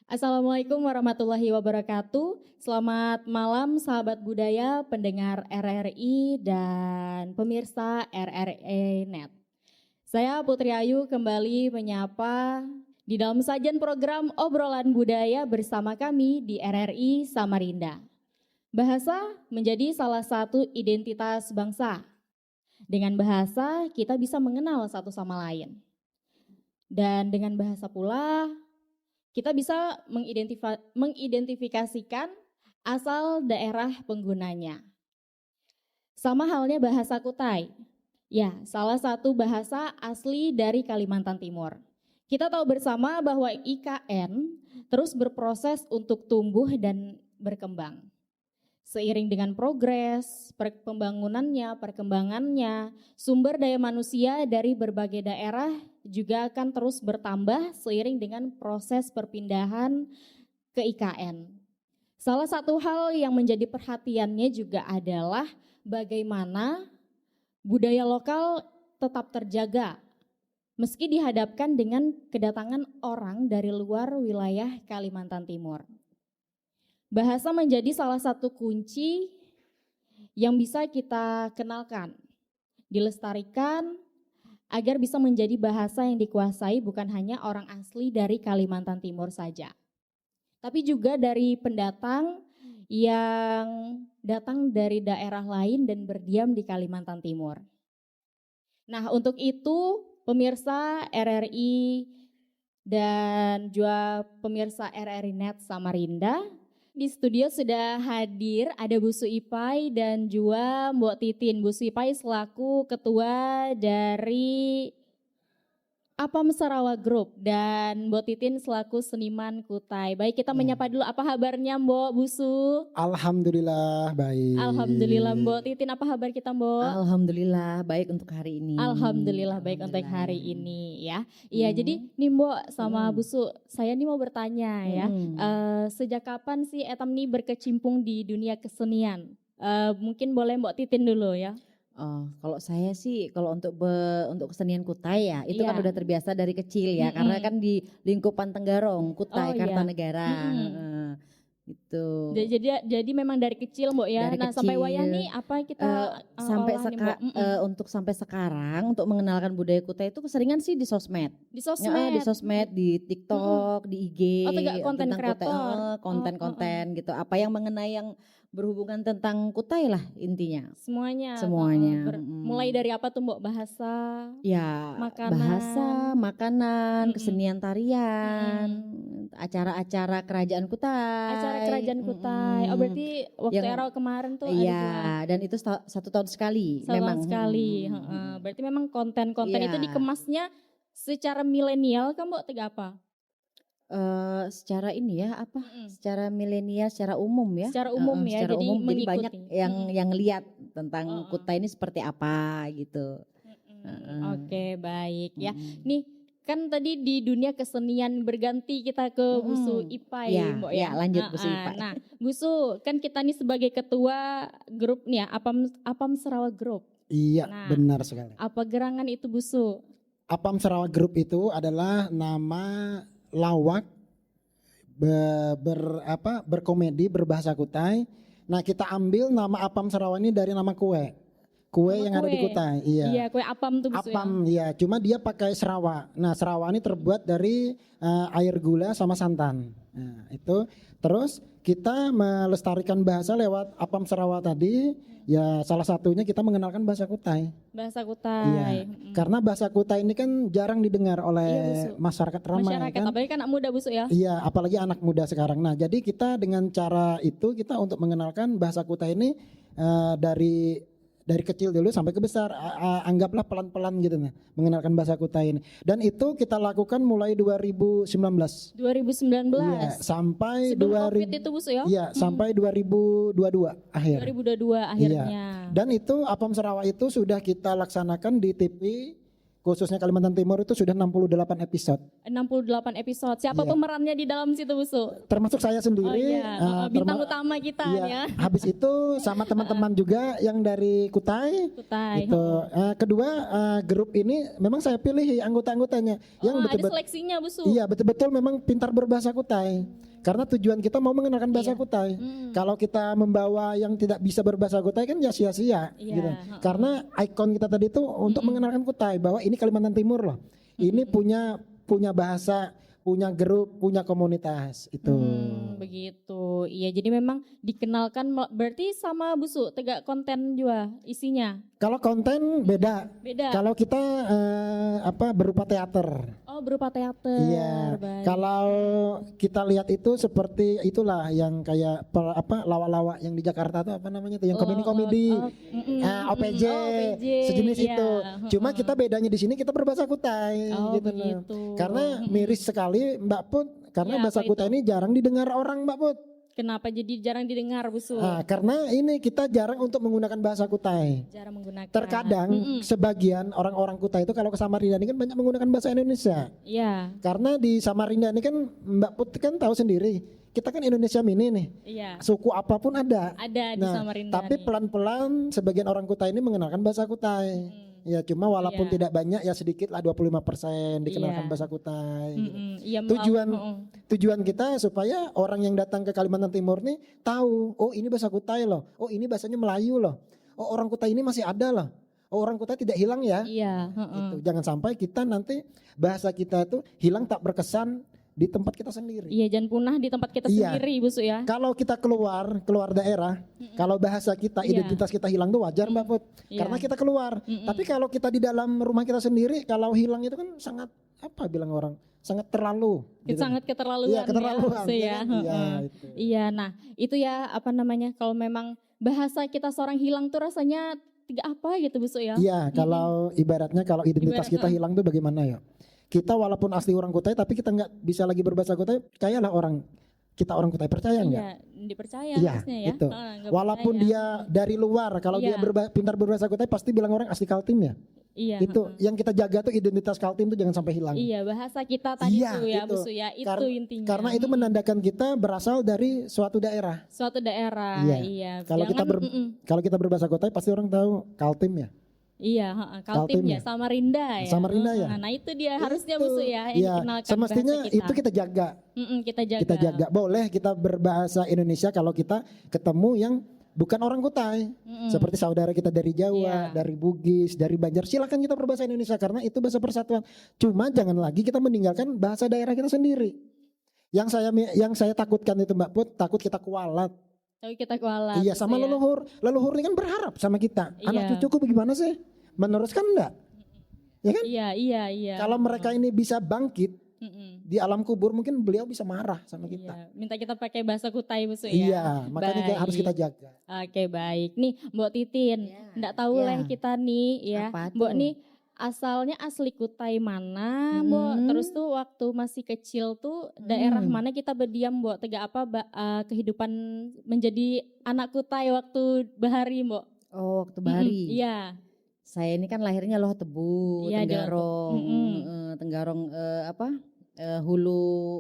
Assalamualaikum warahmatullahi wabarakatuh. Selamat malam sahabat budaya, pendengar RRI dan pemirsa RRI Net. Saya Putri Ayu kembali menyapa di dalam sajian program obrolan budaya bersama kami di RRI Samarinda. Bahasa menjadi salah satu identitas bangsa. Dengan bahasa kita bisa mengenal satu sama lain. Dan dengan bahasa pula kita bisa mengidentifikasikan asal daerah penggunanya. Sama halnya bahasa Kutai. Ya, salah satu bahasa asli dari Kalimantan Timur. Kita tahu bersama bahwa IKN terus berproses untuk tumbuh dan berkembang. Seiring dengan progres, perkembangannya, sumber daya manusia dari berbagai daerah juga akan terus bertambah seiring dengan proses perpindahan ke IKN. Salah satu hal yang menjadi perhatiannya juga adalah bagaimana budaya lokal tetap terjaga meski dihadapkan dengan kedatangan orang dari luar wilayah Kalimantan Timur. Bahasa menjadi salah satu kunci yang bisa kita kenalkan, dilestarikan agar bisa menjadi bahasa yang dikuasai bukan hanya orang asli dari Kalimantan Timur saja, tapi juga dari pendatang yang datang dari daerah lain dan berdiam di Kalimantan Timur. Nah, untuk itu pemirsa RRI dan juga pemirsa RRI Net Samarinda, di studio sudah hadir ada Bu Suipai dan juga Mbok Titin. Bu Suipai selaku ketua dari Apam Sarawak Group dan Mbok Titin selaku seniman Kutai. Baik, kita menyapa dulu, apa kabarnya Mbok Busu? Alhamdulillah baik. Alhamdulillah. Mbok Titin, apa kabar kita Mbok? Alhamdulillah baik untuk hari ini. Alhamdulillah baik untuk hari ini ya. Iya, jadi nih Mbok sama Busu, saya nih mau bertanya ya. Sejak kapan sih Etam nih berkecimpung di dunia kesenian? Mungkin boleh Mbok Titin dulu ya. Oh, kalau saya sih kalau untuk kesenian Kutai ya itu kan Iya. udah terbiasa dari kecil ya karena kan di lingkupan Tenggarong Oh, Kutai iya. Kartanegara. Gitu. Jadi memang dari kecil Mbok ya. Dari Nah, sampai kecil. wayah nih apa kita sampai olah nih, Mbok? untuk sampai sekarang untuk mengenalkan budaya Kutai itu keseringan sih di sosmed. Di Ya, sosmed. di sosmed, di TikTok, di IG, Oh, tegak konten tentang Kutai, kreator. konten-konten gitu. Apa yang mengenai yang berhubungan tentang Kutai lah intinya. Semuanya. Semuanya. Mulai dari apa tuh Mbok? Bahasa, Ya, makanan. bahasa, makanan, kesenian tarian, acara-acara kerajaan Kutai. Acara kerajaan Kutai. Oh, berarti waktu Yang- era kemarin tuh ada Iya, juga. dan itu 1 tahun sekali. Setahun memang sekali. Berarti memang konten-konten Iya. itu dikemasnya secara milenial kan Mbok, tegak apa? Secara ini ya apa? Secara milenial, secara umum ya. Secara umum ya, Secara jadi umum, jadi mengikuti. banyak yang lihat tentang Kutai ini seperti apa gitu. Oke, baik ya. Nih kan tadi di dunia kesenian berganti kita ke Busu Ipai, Ya, Mbok ya, lanjut Busu Ipai. Nah, Busu kan kita nih sebagai ketua grup nih ya, Apam Sarawak Group. Iya, Nah. benar sekali. Apa gerangan itu Busu? Apam Sarawak Group itu adalah nama lawak berkomedi berbahasa Kutai. Nah, kita ambil nama Apam Sarawak ini dari nama kue. Kue Nama yang ada di kue. Kutai. Iya. Iya, kue apam tuh Busu Apam, ya. Cuma dia pakai serawak. Nah, serawak ini terbuat dari air gula sama santan. Nah, itu. Terus kita melestarikan bahasa lewat Apam Sarawak tadi. Ya, salah satunya kita mengenalkan bahasa Kutai. Bahasa Kutai. Iya. Karena bahasa Kutai ini kan jarang didengar oleh Iya, Busu. masyarakat ramai Masyarakat, kan. apalagi kan anak muda Busu ya. Iya, apalagi anak muda sekarang. Nah, jadi kita dengan cara itu kita untuk mengenalkan bahasa Kutai ini dari kecil dulu sampai ke besar, anggaplah pelan-pelan gitu nah, mengenalkan bahasa Kutai ini. Dan itu kita lakukan mulai 2019. 2019. Iya, sampai Sebelum Covid itu Busu ya. Iya, sampai 2022 akhir. 2022 akhirnya. Dan itu Apam Sarawak itu sudah kita laksanakan di TV khususnya Kalimantan Timur itu sudah 68 episode. 68 episode. Siapa Iya. pemerannya di dalam situ, Busu? Termasuk saya Oh sendiri. iya, bintang utama kita Iya. ya. Habis itu sama teman-teman juga yang dari Kutai. Kutai. Itu kedua grup ini memang saya pilih anggota-anggotanya yang ada betul-betul seleksinya, Busu. iya betul-betul memang pintar berbahasa Kutai. Karena tujuan kita mau mengenalkan bahasa Iya. Kutai. Hmm. Kalau kita membawa yang tidak bisa berbahasa Kutai kan ya sia-sia Iya, gitu. heeh. Karena ikon kita tadi itu untuk mengenalkan Kutai bahwa ini Kalimantan Timur loh. Ini punya bahasa, punya grup, punya komunitas itu. Begitu. Iya, jadi memang dikenalkan berarti sama Busu, tegak konten juga isinya. Kalau konten beda. Beda. Kalau kita berupa teater. Oh, berupa teater. Iya. Baik. Kalau kita lihat itu seperti itulah yang kayak lawak-lawak yang di Jakarta tuh apa namanya tuh yang komedi-komedi. OPJ, sejenis iya. itu. Cuma kita bedanya di sini kita berbahasa Kutai Oh, gitu loh. begitu. Karena miris sekali Mbak Put karena Ya, bahasa apa Kutai ini jarang didengar orang Mbak Put. Kenapa jadi jarang didengar, Busu? Karena ini kita jarang untuk menggunakan bahasa Kutai. Jarang menggunakan. Terkadang sebagian orang-orang Kutai itu kalau ke Samarinda ini kan banyak menggunakan bahasa Indonesia. Iya, Karena di Samarinda ini kan Mbak Put kan tahu sendiri, kita kan Indonesia mini nih. iya. Suku apapun ada. Ada di Nah, Samarinda. tapi nih. pelan-pelan sebagian orang Kutai ini mengenalkan bahasa Kutai. Ya cuma walaupun Iya. tidak banyak ya sedikit lah 25% dikenalkan Iya. bahasa Kutai. gitu. Iya, Tujuan kita supaya orang yang datang ke Kalimantan Timur nih tahu, oh ini bahasa Kutai loh, oh ini bahasanya Melayu loh, oh orang Kutai ini masih ada loh, oh orang Kutai tidak hilang ya. Iya, Gitu. Jangan sampai kita nanti bahasa kita itu hilang tak berkesan di tempat kita sendiri. Iya, jangan punah di tempat kita Iya. sendiri, Busu ya. Kalau kita keluar daerah, kalau bahasa kita, Iya. identitas kita hilang tuh wajar Mbak Put. Iya. Karena kita keluar. Tapi kalau kita di dalam rumah kita sendiri, kalau hilang itu kan sangat bilang orang, sangat terlalu. gitu. Sangat keterlaluan, Iya, keterlaluan. Busu ya. kan? Iya, itu. Iya, nah itu ya apa namanya, kalau memang bahasa kita seorang hilang tuh rasanya tidak apa gitu, Busu ya. Iya, kalau ibaratnya kalau identitas kita hilang tuh bagaimana ya? Kita walaupun asli orang Kutai, tapi kita nggak bisa lagi berbahasa Kutai, percayalah kita orang Kutai, percaya nggak? Iya, dipercaya Iya, harusnya ya. itu. Nggak Walaupun percaya. dia dari luar, kalau dia Iya. pintar berbahasa Kutai, pasti bilang orang asli Kaltim ya. Iya, Itu yang kita jaga tuh identitas Kaltim tuh jangan sampai hilang. iya, bahasa kita tadi Iya, tuh ya, itu. Busu ya. Itu intinya. Karena itu menandakan kita berasal dari suatu daerah. Suatu daerah, Iya. iya. Kalau kita kalau kita berbahasa Kutai pasti orang tahu Kaltim ya. Iya, Kaltim Kaltim ya, ya. Samarinda ya. Samarinda ya. Nah itu dia harusnya Itu. Busu ya yang Iya, dikenalkan semestinya bahasa kita. itu kita jaga. Kita jaga. Kita jaga. Boleh kita berbahasa Indonesia kalau kita ketemu yang bukan orang Kutai. Seperti saudara kita dari Jawa, Iya. dari Bugis, dari Banjar. Silakan kita berbahasa Indonesia karena itu bahasa persatuan. Cuma jangan lagi kita meninggalkan bahasa daerah kita sendiri. Yang saya takutkan itu Mbak Put, takut kita kualat. Tapi kita kualat. Iya, Busu sama ya. leluhur. Leluhur ini kan berharap sama kita. Anak Iya. cucuku bagaimana sih? Meneruskan enggak? Ya kan? Iya. Kalau mereka ini bisa bangkit Mm-mm. di alam kubur, mungkin beliau bisa marah sama kita. Iya, minta kita pakai bahasa Kutai, Busu ya. Iya, makanya Baik. harus kita jaga. Oke, baik. Nih, Mbok Titin, Iya. nggak tahu Iya. lah kita nih ya. Apa Mbok tuh? nih asalnya asli Kutai mana, Mbok? Terus tuh waktu masih kecil tuh daerah mana kita berdiam, Mbok? Tegak apa kehidupan menjadi anak Kutai waktu bahari, Mbok? Oh, waktu Bahari. Iya. Saya ini kan lahirnya Loh Tebu, Iya, Tenggarong. Tenggarong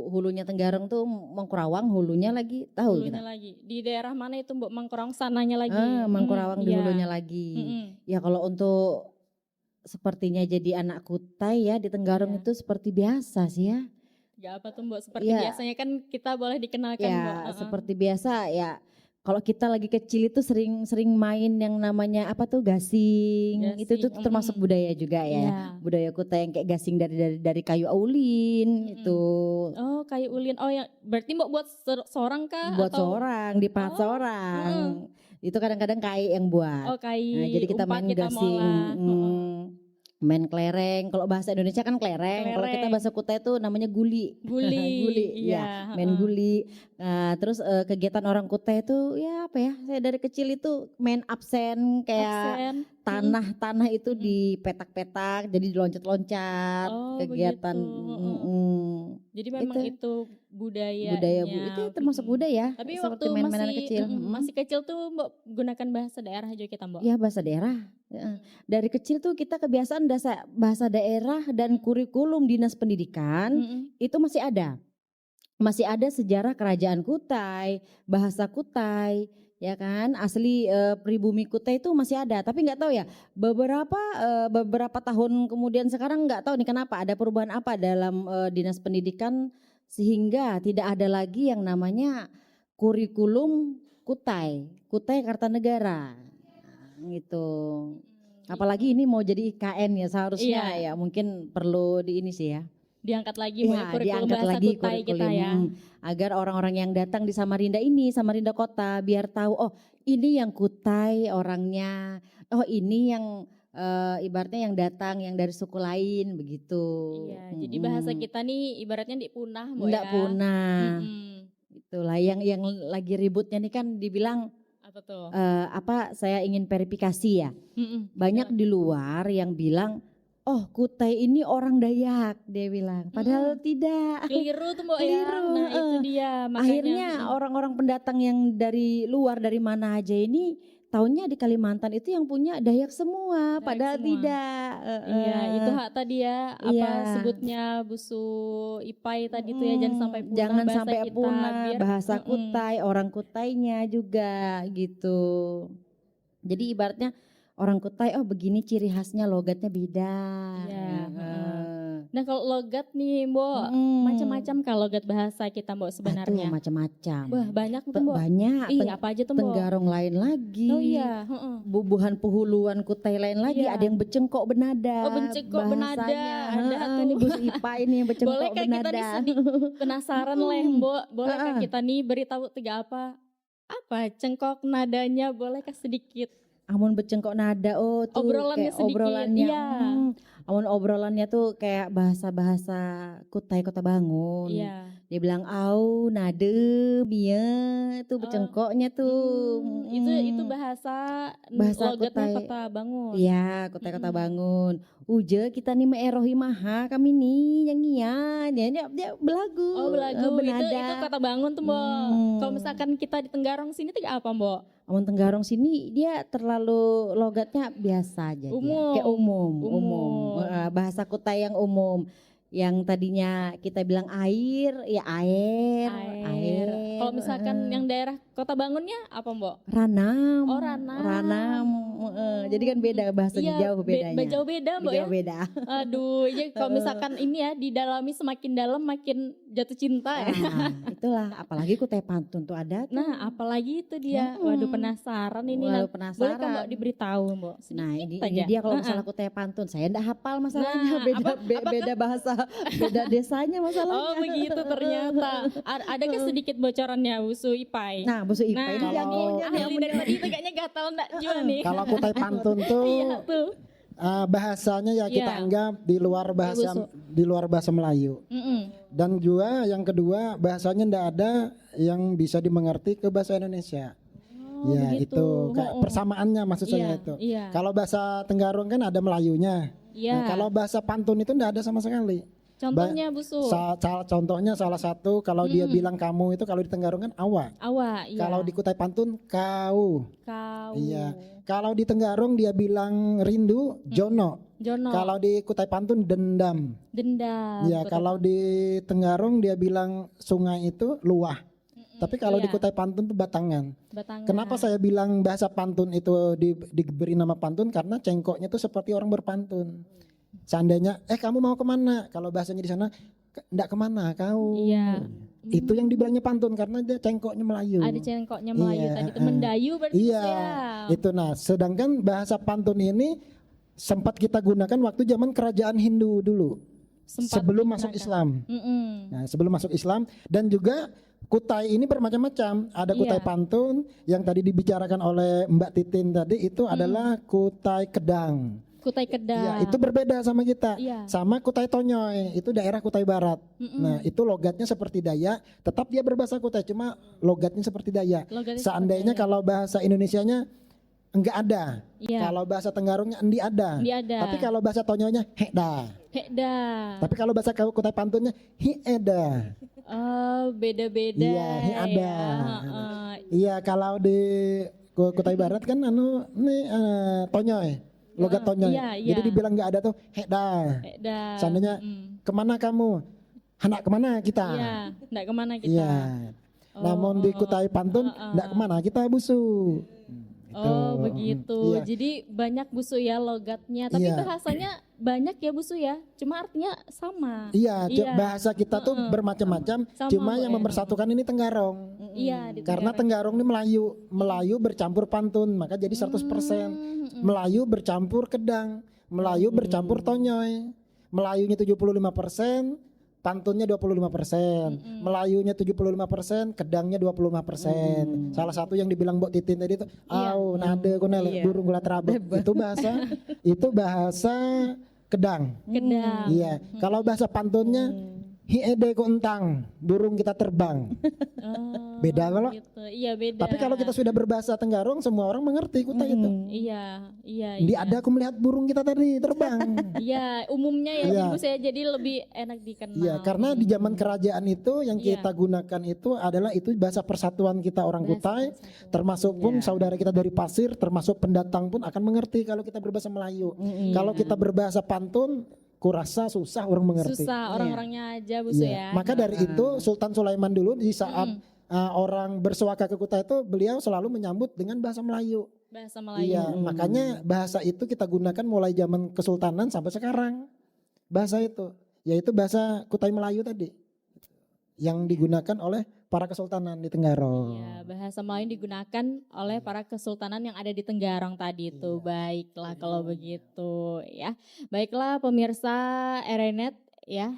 hulunya Tenggarong tuh Mangkurawang, hulunya lagi tahu Hulunya kita. lagi. Di daerah mana itu, Mbok? Mangkurang sananya lagi. Mangkurawang di Iya. hulunya lagi. Mm-mm. Ya kalau untuk sepertinya jadi anak Kutai ya di Tenggarong Iya. itu seperti biasa sih ya. Gak apa tuh, Mbok? Seperti Iya. biasanya kan kita boleh dikenalkan, Ya Mbok. seperti biasa ya. Kalau kita lagi kecil itu sering main yang namanya apa tuh gasing. Itu tuh Gasing, termasuk budaya juga ya. Iya. Budaya Kutai yang kayak gasing dari kayu aulin itu. Oh, kayu ulin. Oh, ya berarti Mbok buat seorang kah? Buat atau? seorang, dipahat seorang. Itu kadang-kadang kai yang buat. Oh, kayu. Nah, jadi kita main gasing, main kelereng. Kalau bahasa Indonesia kan kelereng. Kalau kita Kelereng. bahasa Kutai itu namanya guli. Guli. Guli, Iya. ya, main guli. Nah, terus kegiatan orang Kutai itu ya apa ya? Saya dari kecil itu main absen kayak Absen. tanah itu dipetak-petak, jadi diloncat-loncat. Oh, kegiatan. begitu. Jadi memang itu budayanya. Budaya itu termasuk budaya. Tapi seperti waktu main-mainan masih kecil. masih kecil tuh Mbok gunakan bahasa daerah juga kita Mbok. Ya bahasa daerah. Dari kecil tuh kita kebiasaan bahasa daerah dan kurikulum dinas pendidikan itu masih ada. Masih ada sejarah kerajaan Kutai, bahasa Kutai, ya kan, asli pribumi Kutai itu masih ada. Tapi nggak tahu ya, beberapa tahun kemudian sekarang nggak tahu nih kenapa ada perubahan apa dalam dinas pendidikan sehingga tidak ada lagi yang namanya kurikulum Kutai Kartanegara, gitu. Apalagi ini mau jadi IKN ya seharusnya ya mungkin perlu di ini sih ya. Diangkat lagi Ya, kurikulum diangkat bahasa lagi Kutai kita ya. Agar orang-orang yang datang di Samarinda Kota biar tahu oh ini yang Kutai orangnya, oh ini yang ibaratnya yang datang yang dari suku lain begitu. Iya, jadi bahasa kita nih ibaratnya punah Mbok Nggak ya. punah. Itulah yang lagi ributnya nih kan dibilang Apa tuh? saya ingin verifikasi ya. Banyak di luar yang bilang oh Kutai ini orang Dayak dia bilang. Padahal tidak. Keliru tuh Mbok ya. Keliru, Nah itu dia makanya. Akhirnya orang-orang pendatang yang dari luar dari mana aja ini taunya di Kalimantan itu yang punya Dayak semua. Dayak Padahal semua. tidak. Iya itu hak tadi ya. Apa Iya. sebutnya Busu Ipai tadi tuh ya jangan sampai punah Jangan bahasa sampai kita, punah biar- bahasa Kutai, orang Kutainya juga gitu. Jadi ibaratnya orang Kutai oh begini ciri khasnya logatnya beda. Iya, Heeh. Nah kalau logat nih Mbok, macam-macam kalau logat bahasa kita Mbok sebenarnya. Aduh, macam-macam. Wah banyak tuh Mbok. Banyak. Iya apa aja tuh Mbok? Tenggarong lain lagi. Oh iya. Bubuhan puhuluan Kutai lain lagi. Iya. Ada yang becengkok benada. Oh, becengkok benada. bahasanya. Ada Heeh, tuh. ini Bu Ipa ini yang becengkok Bolehkah kita benada. nih penasaran leh Mbok? Bolehkah Heeh. kita nih beritahu tiga apa? Apa cengkok nadanya bolehkah sedikit? Amun becengkok nada tuh Obrolannya kayak sedikit, obrolannya. iya. Amun obrolannya tuh kayak bahasa-bahasa Kutai Kota Bangun. Iya. Dia bilang au nade bieu tuh becengkoknya tuh. Itu bahasa logatnya Kutai. Kota Bangun. Iya, Kutai Kota Bangun. Uje kita nih meerohi maha kami nih nyanyian. Dia belagu. Oh belagu benada. itu Kota Bangun tuh Mbok. Kalau misalkan kita di Tenggarong sini tiga apa Mbok? Amun Tenggarong sini dia terlalu logatnya biasa aja dia. Umum. Kayak umum. Umum. Bahasa Kutai yang umum. Yang tadinya kita bilang air, ya air. Kalau misalkan yang daerah Kota Bangunnya apa Mbok? Ranam. Oh, ranam. Ranam. Jadi kan beda bahasanya jauh bedanya. Jauh beda Mbok ya. Jauh beda. Aduh, ya kalau misalkan ini ya didalami semakin dalam makin jatuh cinta ya. Nah, itulah apalagi Kutai Pantun tuh ada. Nah, apalagi itu dia. Waduh, penasaran ini. Waduh, Boleh kan Mbok diberitahu Mbok? Nah, Sedikit ini aja. dia kalau masalah Kutai Pantun, saya enggak hafal masalahnya. Nah, Beda bahasa, beda desanya masalahnya. Oh, begitu ternyata. Adakah sedikit bocorannya Busu Ipai? Nah, Bu Ipa Nah, ini kalau- jagonya nih. ahli dari tadi itu kayaknya gatal enggak juga nih. Kalau Kutai Pantun tuh Iya tuh. bahasanya ya kita Iya. anggap di luar bahasa Melayu. Dan juga yang kedua bahasanya ndak ada yang bisa dimengerti ke bahasa Indonesia. Ya begitu. itu kayak persamaannya maksud saya Iya, itu. iya. Kalau bahasa Tenggarong kan ada Melayunya. Iya. Nah, kalau bahasa Pantun itu ndak ada sama sekali. Contohnya Busu. Contohnya salah satu kalau dia bilang kamu itu kalau di Tenggarong kan awa. Awa, iya. Kalau di Kutai Pantun kau. Kau. Iya. Kalau di Tenggarong dia bilang rindu jono. Jono. Kalau di Kutai Pantun dendam. Dendam. Iya, kalau di Tenggarong dia bilang sungai itu luah. Tapi kalau di iya. Kutai Pantun itu batangan. Batangan. Kenapa saya bilang bahasa pantun itu diberi nama pantun? Karena cengkoknya itu seperti orang berpantun. Seandainya, kamu mau kemana? Kalau bahasanya di sana, enggak kemana kau. Iya. Itu yang dibilangnya pantun karena dia cengkoknya Melayu. Ada cengkoknya Melayu Iya, tadi itu mendayu berarti Iya, Busu ya. itu nah. Sedangkan bahasa pantun ini sempat kita gunakan waktu zaman kerajaan Hindu dulu, Sempat sebelum masuk digunakan. Islam. Nah, sebelum masuk Islam dan juga Kutai ini bermacam-macam. Ada Kutai Iya. Pantun yang tadi dibicarakan oleh Mbak Titin tadi itu adalah Kutai Kedang. Kutai Kedang. Ya, itu berbeda sama kita. Iya. Sama Kutai Tonyoy, itu daerah Kutai Barat. Nah, itu logatnya seperti Dayak, tetap dia berbahasa Kutai, cuma logatnya seperti Dayak. Logatnya Seandainya seperti kalau bahasa Indonesianya enggak ada. Iya. Kalau bahasa Tenggarongnya endi ada. Endi ada. Tapi kalau bahasa Tonyonya hekda. Hekda. Tapi kalau bahasa Kutai Pantunnya hieda. Oh, beda-beda. Iya, hi ada. Ya. Heeh. Iya, kalau di Kutai Barat kan Tonyoy. Logat Tonyoy. Iya, iya. Jadi dibilang enggak ada tuh hekda. Hekda. Seandainya kemana kamu? Hendak kemana kita? Iya, enggak kemana kita. Iya. Namun di Kutai Pantun enggak kemana kita busu. Oh begitu, Iya. jadi banyak busu ya logatnya, tapi Iya. bahasanya banyak ya busu ya, cuma artinya sama. Iya, Iya. bahasa kita tuh bermacam-macam, Sama, cuma Bu, yang ya. mempersatukan ini Tenggarong. Iya, di Karena Tenggarong ini Melayu bercampur Pantun, maka jadi 100%. Melayu bercampur Kedang, Melayu bercampur Tonyoy. Melayunya 75%, Pantunnya 25%, Melayunya 75%, Kedangnya 25%. Salah satu yang dibilang Mbok Titin tadi itu, nade konel burung gula terabek. Itu bahasa Kedang. Kedang. Iya. Kalau bahasa Pantunnya hiede ko entang, burung kita terbang. Oh, Beda kalau. gitu. Iya beda. Tapi kalau kita sudah berbahasa Tenggarong, semua orang mengerti Kutai itu. Iya, iya. Di iya. ada aku melihat burung kita tadi terbang. Iya, umumnya ya Iya. ibu saya jadi lebih enak dikenal. Iya, karena di zaman kerajaan itu yang kita gunakan itu adalah itu bahasa persatuan kita orang Kutai, termasuk pun saudara kita dari Pasir, termasuk pendatang pun akan mengerti kalau kita berbahasa Melayu. Kalau kita berbahasa Pantun, kurasa susah orang mengerti. Susah orang-orangnya aja busu Iya. ya. Maka dari itu Sultan Sulaiman dulu di saat orang bersuaka ke Kutai itu beliau selalu menyambut dengan bahasa Melayu. Bahasa Melayu. Iya, makanya bahasa itu kita gunakan mulai zaman Kesultanan sampai sekarang. Bahasa itu, yaitu bahasa Kutai Melayu tadi. Yang digunakan oleh para kesultanan di Tenggarong. Iya, bahasa Melayu digunakan oleh para kesultanan yang ada di Tenggarong tadi itu. Baiklah kalau begitu ya. Baiklah pemirsa Erenet ya.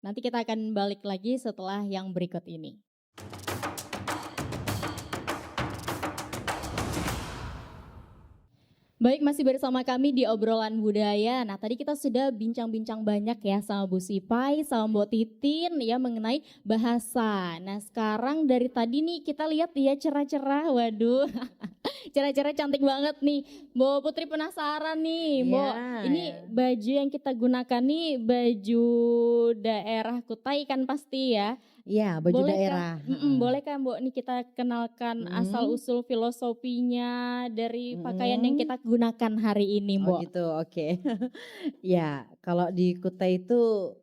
Nanti kita akan balik lagi setelah yang berikut ini. Baik, masih bersama kami di obrolan budaya. Nah, tadi kita sudah bincang-bincang banyak ya sama Bu Sipai, sama Mbok Titin ya mengenai bahasa. Nah, sekarang dari tadi nih kita lihat ya cerah-cerah. Waduh, cerah-cerah cantik banget nih. Mbok Putri penasaran nih, Mbok. Ini baju yang kita gunakan nih baju daerah Kutai kan pasti ya. Iya, baju daerah. Boleh kan Mbok nih kita kenalkan asal usul filosofinya dari pakaian yang kita gunakan hari ini Mbok. Oh gitu, oke. Ya, kalau di Kutai itu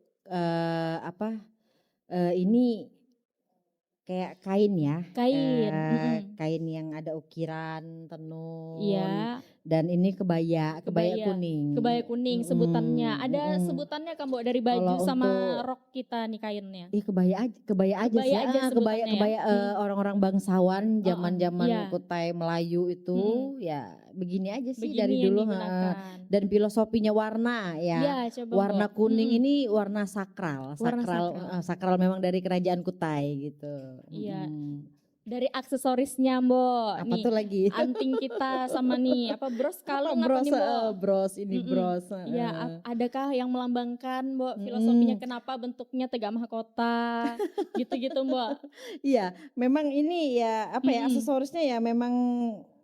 ini kayak kain ya. Kain. Kain yang ada ukiran, tenun. Iya. Dan ini kebaya kuning. Kebaya kuning sebutannya. Ada sebutannya kan Mbok dari baju Kalau sama untuk- rok kita nih kainnya. Ih kebaya aja Kebaya sih. aja sebutannya Kebaya orang-orang bangsawan zaman-zaman iya. Kutai Melayu itu ya begini aja sih Begini dari yang dulu. digunakan. Dan filosofinya warna ya. Iya, coba Warna Mbok. kuning ini warna sakral. Warna Sakral memang dari kerajaan Kutai gitu. Iya. Dari aksesorisnya Mbok. Apa nih, tuh lagi? anting kita sama nih apa bros kalung apa Bros, nih Mbok? bros ini bros. Iya, adakah yang melambangkan Mbok filosofinya kenapa bentuknya tegak mahkota gitu-gitu Mbok? Iya, memang ini ya aksesorisnya ya memang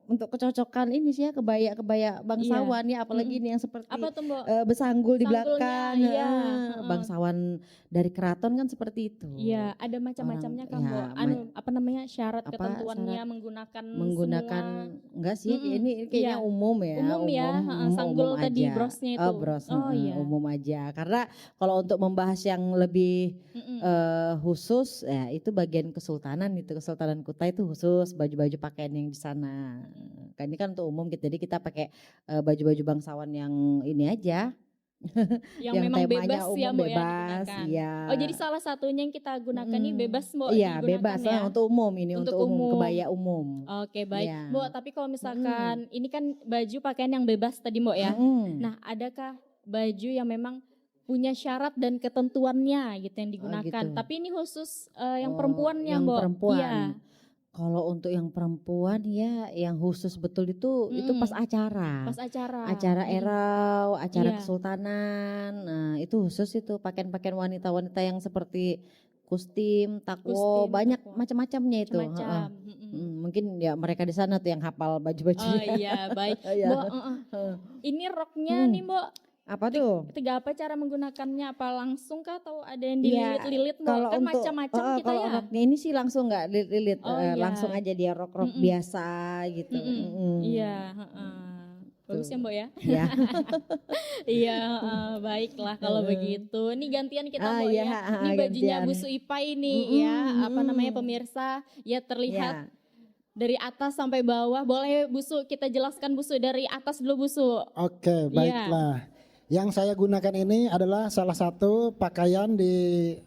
untuk kecocokan ini sih ya kebaya bangsawan ya apalagi ini yang seperti Apa tuh Mbok? besanggul di Sanggulnya, belakang. iya. Bangsawan dari keraton kan seperti itu. Iya, ada macam-macamnya kan Orang- Mbok. ya, Syarat apa, ketentuannya syarat menggunakan enggak sih ini kayaknya Iya. umum ya. Umum ya, sanggul umum tadi aja. brosnya itu. Oh, bros. Oh, iya. Umum aja. Karena kalau untuk membahas yang lebih khusus ya itu bagian kesultanan Kesultanan Kutai itu khusus baju-baju pakaian yang di sana. Kan ini kan untuk umum jadi kita pakai baju-baju bangsawan yang ini aja. yang yang memang temanya bebas ya umum, Mbok bebas, ya digunakan. iya. Oh jadi salah satunya yang kita gunakan ini bebas Mbok Iya, digunakan bebas ya. untuk umum ini Untuk untuk umum, umum. kebaya umum. Oke baik, Iya. Mbok. Tapi kalau misalkan ini kan baju pakaian yang bebas tadi Mbok ya. Nah, adakah baju yang memang punya syarat dan ketentuannya gitu yang digunakan? gitu. Tapi ini khusus yang perempuannya yang Mbok. perempuan. Iya. Kalau untuk yang perempuan ya yang khusus betul itu pas acara. Pas acara. Acara erau, acara Iya. kesultanan. Nah, itu khusus itu pakaian-pakaian wanita-wanita yang seperti kustim, takwo, Kustim, banyak takwo. macam-macamnya itu. Macam-macam. mungkin ya mereka di sana tuh yang hafal Oh baju-bajunya. iya, baik. Iya. Mbok, ini roknya nih Mbok, Apa tuh? ketiga apa cara menggunakannya? Apa langsung kah atau ada yang Iya, dililit-lilit Mbok? kalau Kan untuk macam-macam kita kalau ya. roknya ini sih langsung nggak lilit, Oh, iya. langsung aja dia rok-rok Mm-mm. biasa gitu. Mm-mm. Iya, bagus ya Mbok ya. Ya. Iya, baiklah kalau begitu. Ini gantian kita Mbok Iya, ya. Ini bajunya gantian. Bu Suipa ini ya, apa namanya pemirsa, ya terlihat Ya. dari atas sampai bawah. Boleh Bu Su kita jelaskan Bu Su dari atas dulu Bu Su. Oke, baiklah. Yang saya gunakan ini adalah salah satu pakaian di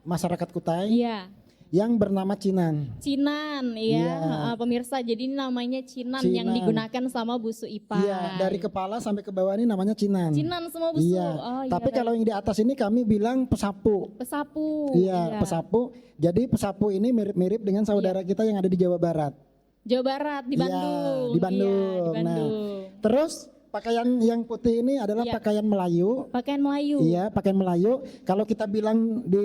masyarakat Kutai Iya, yang bernama cinan. cinan ya, Iya. pemirsa. Jadi ini namanya cinan yang Cinan. digunakan sama Bu Suipa. Iya, dari kepala sampai ke bawah ini namanya cinan. cinan semua Bu Su. Iya. Oh, iya, Tapi baik. kalau yang di atas ini kami bilang pesapu. pesapu. Iya, pesapu. Jadi pesapu ini mirip-mirip dengan saudara kita yang ada di Jawa Barat. Jawa Barat di Iya, Bandung. di Bandung. Iya, di Nah, Bandung. Terus pakaian yang putih ini adalah Iya. pakaian Melayu. Pakaian Melayu. Iya, pakaian Melayu. Kalau kita bilang di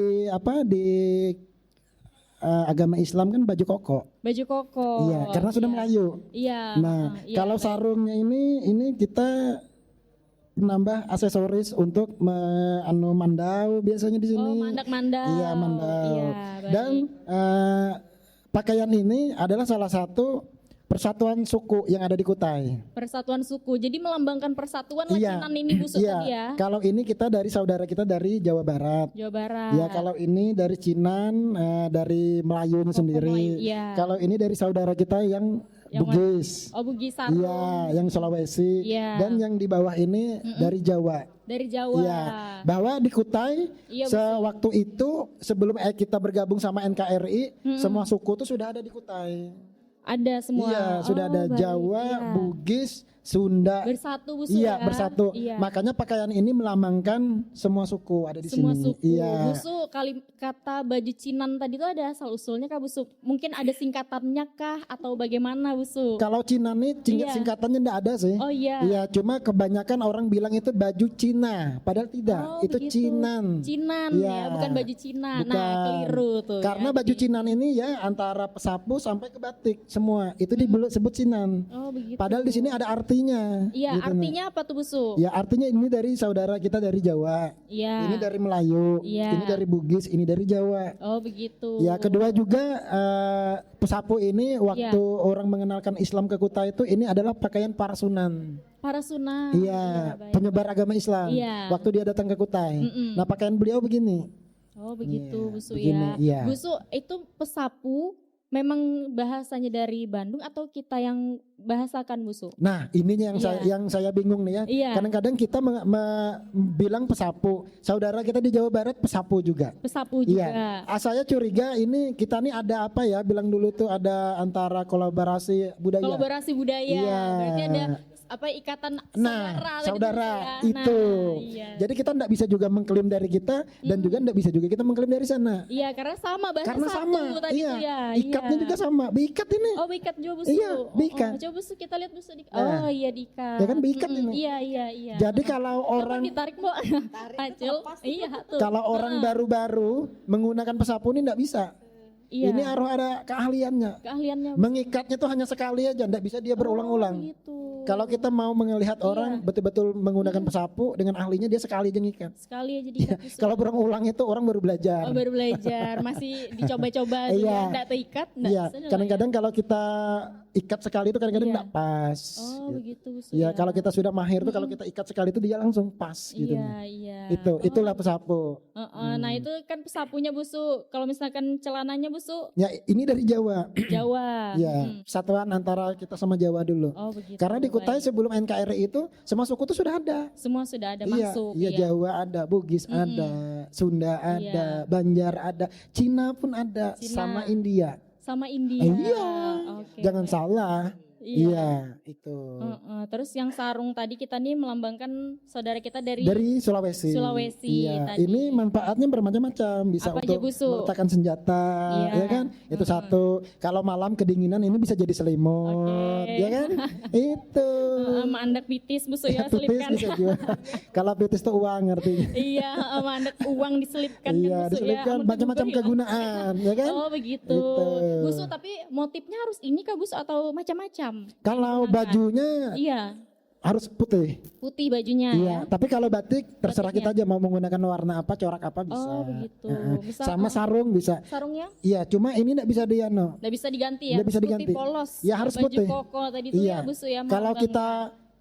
agama Islam kan baju koko. Baju koko. Iya, karena sudah Iya. Melayu. Iya. Nah, iya, kalau baik. sarungnya ini kita menambah aksesoris untuk mandau biasanya di sini. Oh, mandak-mandau. Iya, mandau. Iya, baik. Dan pakaian ini adalah salah satu persatuan suku yang ada di Kutai. Persatuan suku. Jadi melambangkan persatuan lakinan ini Bu Su Iya. tadi ya. Kalau ini kita dari saudara kita dari Jawa Barat. Jawa Barat. Ya, kalau ini dari Cinan, dari Melayu sendiri. Melayu, iya. Kalau ini dari saudara kita yang Yang Bugis. Oh, Bugis Sarung. Iya, yang Sulawesi. Iya. Dan yang di bawah ini dari Jawa. Dari Jawa. Iya. Bahwa di Kutai Iya, sewaktu itu sebelum kita bergabung sama NKRI, semua suku itu sudah ada di Kutai. Ada semua. Iya, sudah ada baik, Jawa, iya. Bugis, Sunda. Bersatu Bu Su Iya, ya. bersatu. Iya. Makanya pakaian ini melambangkan semua suku ada di Semua sini. suku. Iya. Bu Su, kata baju cinan tadi itu ada asal usulnya kah Bu Su? Mungkin ada singkatannya kah atau bagaimana Bu Su? Kalau Cina nih Iya. singkatannya enggak ada sih. Oh iya. Iya, cuma kebanyakan orang bilang itu baju Cina, padahal tidak. Oh, itu begitu. Cinan. Cinan Iya. ya, bukan baju Cina. Nah, Bukan. keliru tuh. Karena ya. baju Jadi- Cinan ini ya antara pesapu sampai ke batik semua itu disebut Cinan. Oh, begitu. Padahal di sini ada artinya. Iya, gitu, artinya apa tuh Bu Su? Ya artinya ini dari saudara kita dari Jawa, Iya. ini dari Melayu, Iya. ini dari Bugis, ini dari Jawa. Oh, begitu. Ya kedua juga pesapu ini waktu Iya. orang mengenalkan Islam ke Kutai itu ini adalah pakaian para sunan. Para sunnah. Iya, baik. penyebar agama Islam. Iya. Waktu dia datang ke Kutai. Mm-mm. Nah pakaian beliau begini. Oh, begitu Iya, Bu Su begini, ya. iya. Bu Su, itu pesapu memang bahasanya dari Bandung atau kita yang bahasakan Bu Su? Nah ini Iya. yang saya bingung nih ya. Iya. Kadang-kadang kita bilang pesapu, saudara kita di Jawa Barat pesapu juga. Pesapu juga. Iya. Saya curiga ini kita nih ada apa ya? Bilang dulu tuh ada antara kolaborasi budaya. Kolaborasi budaya. Iya. Berarti ada apa ikatan Nah, tadi saudara Bu Su ya. itu. Nah, iya. Jadi kita enggak bisa juga mengklaim dari kita dan juga enggak bisa juga kita mengklaim dari sana. Iya, karena sama bahasa Karena satu sama. tadi Iya. tuh ya. Ikatnya Iya. juga sama. Biikat ini. Oh, bikat juga Bu Su. Iya, bikat. Coba Bu Su kita lihat Bu Su. Nah. Oh, iya diikat. Ya kan bikat ini. Iya, iya. Jadi kalau Coba orang ditarik, Bu. Acil. Iya, tuh. kalau orang baru-baru menggunakan pesapu ini enggak bisa. Iya. Ini harus ada keahliannya. Keahliannya. Mengikatnya tuh hanya sekali aja, enggak bisa dia berulang-ulang. Gitu. Kalau kita mau melihat orang betul-betul menggunakan pesapu dengan ahlinya dia sekali aja ngikat. Sekali aja diikat Bu Su. Kalau berulang-ulang itu orang baru belajar. Oh, baru belajar, masih dicoba-coba tuh Iya. ya. Nggak terikat, nggak Iya, bisa dah kadang-kadang kalau kita ikat sekali itu kadang-kadang Iya. enggak pas. Oh, begitu Bu Su. Iya, kalau kita sudah mahir tuh kalau kita ikat sekali itu dia langsung pas gitu. Iya, iya. Itulah pesapu. Nah, itu kan pesapunya Bu Su. Kalau misalkan celananya Bu Su, Ya, ini dari Jawa. Jawa. Ya, persatuan antara kita sama Jawa dulu. Oh, begitu. Karena di Kutai Baik. sebelum NKRI itu semua suku tuh sudah ada. Semua sudah ada Iya, masuk. iya Jawa ada, Bugis ada, Sunda ada, Banjar ada, Cina pun ada, Cina. sama India. Sama India. Iya, Oke, jangan baik. salah. Iya, itu. Terus yang sarung tadi kita nih melambangkan saudara kita dari Sulawesi. Sulawesi Iya, tadi. ini manfaatnya bermacam-macam, bisa Apa aja, untuk Bu Su? meletakkan senjata, Iya. ya kan? Itu satu. Kalau malam kedinginan ini bisa jadi selimut, Oke. ya kan? Itu. Mandak pitis Bu Su ya, Pitis selipkan. bisa juga. Kalau pitis itu uang artinya. Iya, mandak uang diselipkan kan Iya, Bu Su ya. diselipkan Ampun, macam-macam berubah ya. kegunaan, ya kan? Oh begitu. Itu. Bu Su, tapi motifnya harus ini kah Bu Su atau macam-macam? Kalau Gunakan. bajunya Iya, harus putih. putih bajunya Iya, ya. tapi kalau batik terserah Batiknya. kita aja mau menggunakan warna apa, corak apa bisa. Oh begitu. Heeh. Bisa Sama sarung bisa. sarungnya Iya, cuma ini enggak bisa diano. nggak bisa diganti ya. Nggak bisa Putih diganti. polos. Ya, harus baju putih. koko tadi tuh Iya. ya Bu Su ya. Kalau melambangkan. kita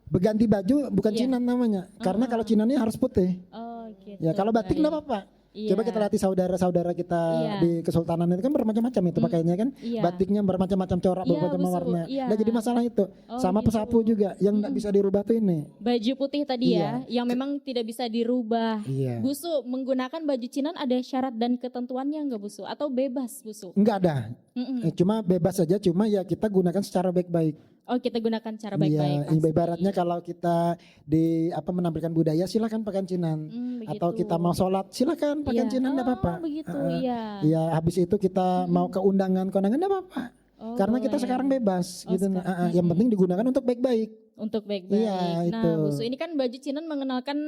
berganti baju bukan Iya. cinan namanya. Karena kalau cinan ini harus putih. Oh gitu. Ya, kalau batik baik. enggak apa-apa. Iya. Coba kita latih saudara-saudara kita Iya. di kesultanan itu kan bermacam-macam itu pakaiannya kan. Iya. Batiknya bermacam-macam corak, Iya, bermacam Bu Su. warna. Iya. Nggak jadi masalah itu. Oh, Sama gitu. pesapu juga yang enggak bisa dirubah tuh ini. Baju putih tadi Iya. ya, yang memang tidak bisa dirubah. Iya. Bu Su, menggunakan baju cinan ada syarat dan ketentuannya enggak Bu Su? Atau bebas Bu Su? Enggak ada. Mm-mm. Cuma bebas saja, cuma ya kita gunakan secara baik-baik. Oh kita gunakan cara baik-baik. Iya, pasti. ibaratnya kalau kita di menampilkan budaya silakan pakaian cinan. Begitu. Atau kita mau sholat silakan pakaian Iya. cinan enggak apa-apa. Oh begitu, Heeh. iya. Iya, habis itu kita mau ke undangan-kondangan enggak apa-apa. Oh, Karena kita boleh. sekarang bebas Oh, gitu. sekarang. Yang penting digunakan untuk baik-baik. Untuk baik-baik. Iya, Nah, itu. Bu Su, ini kan baju cinan mengenalkan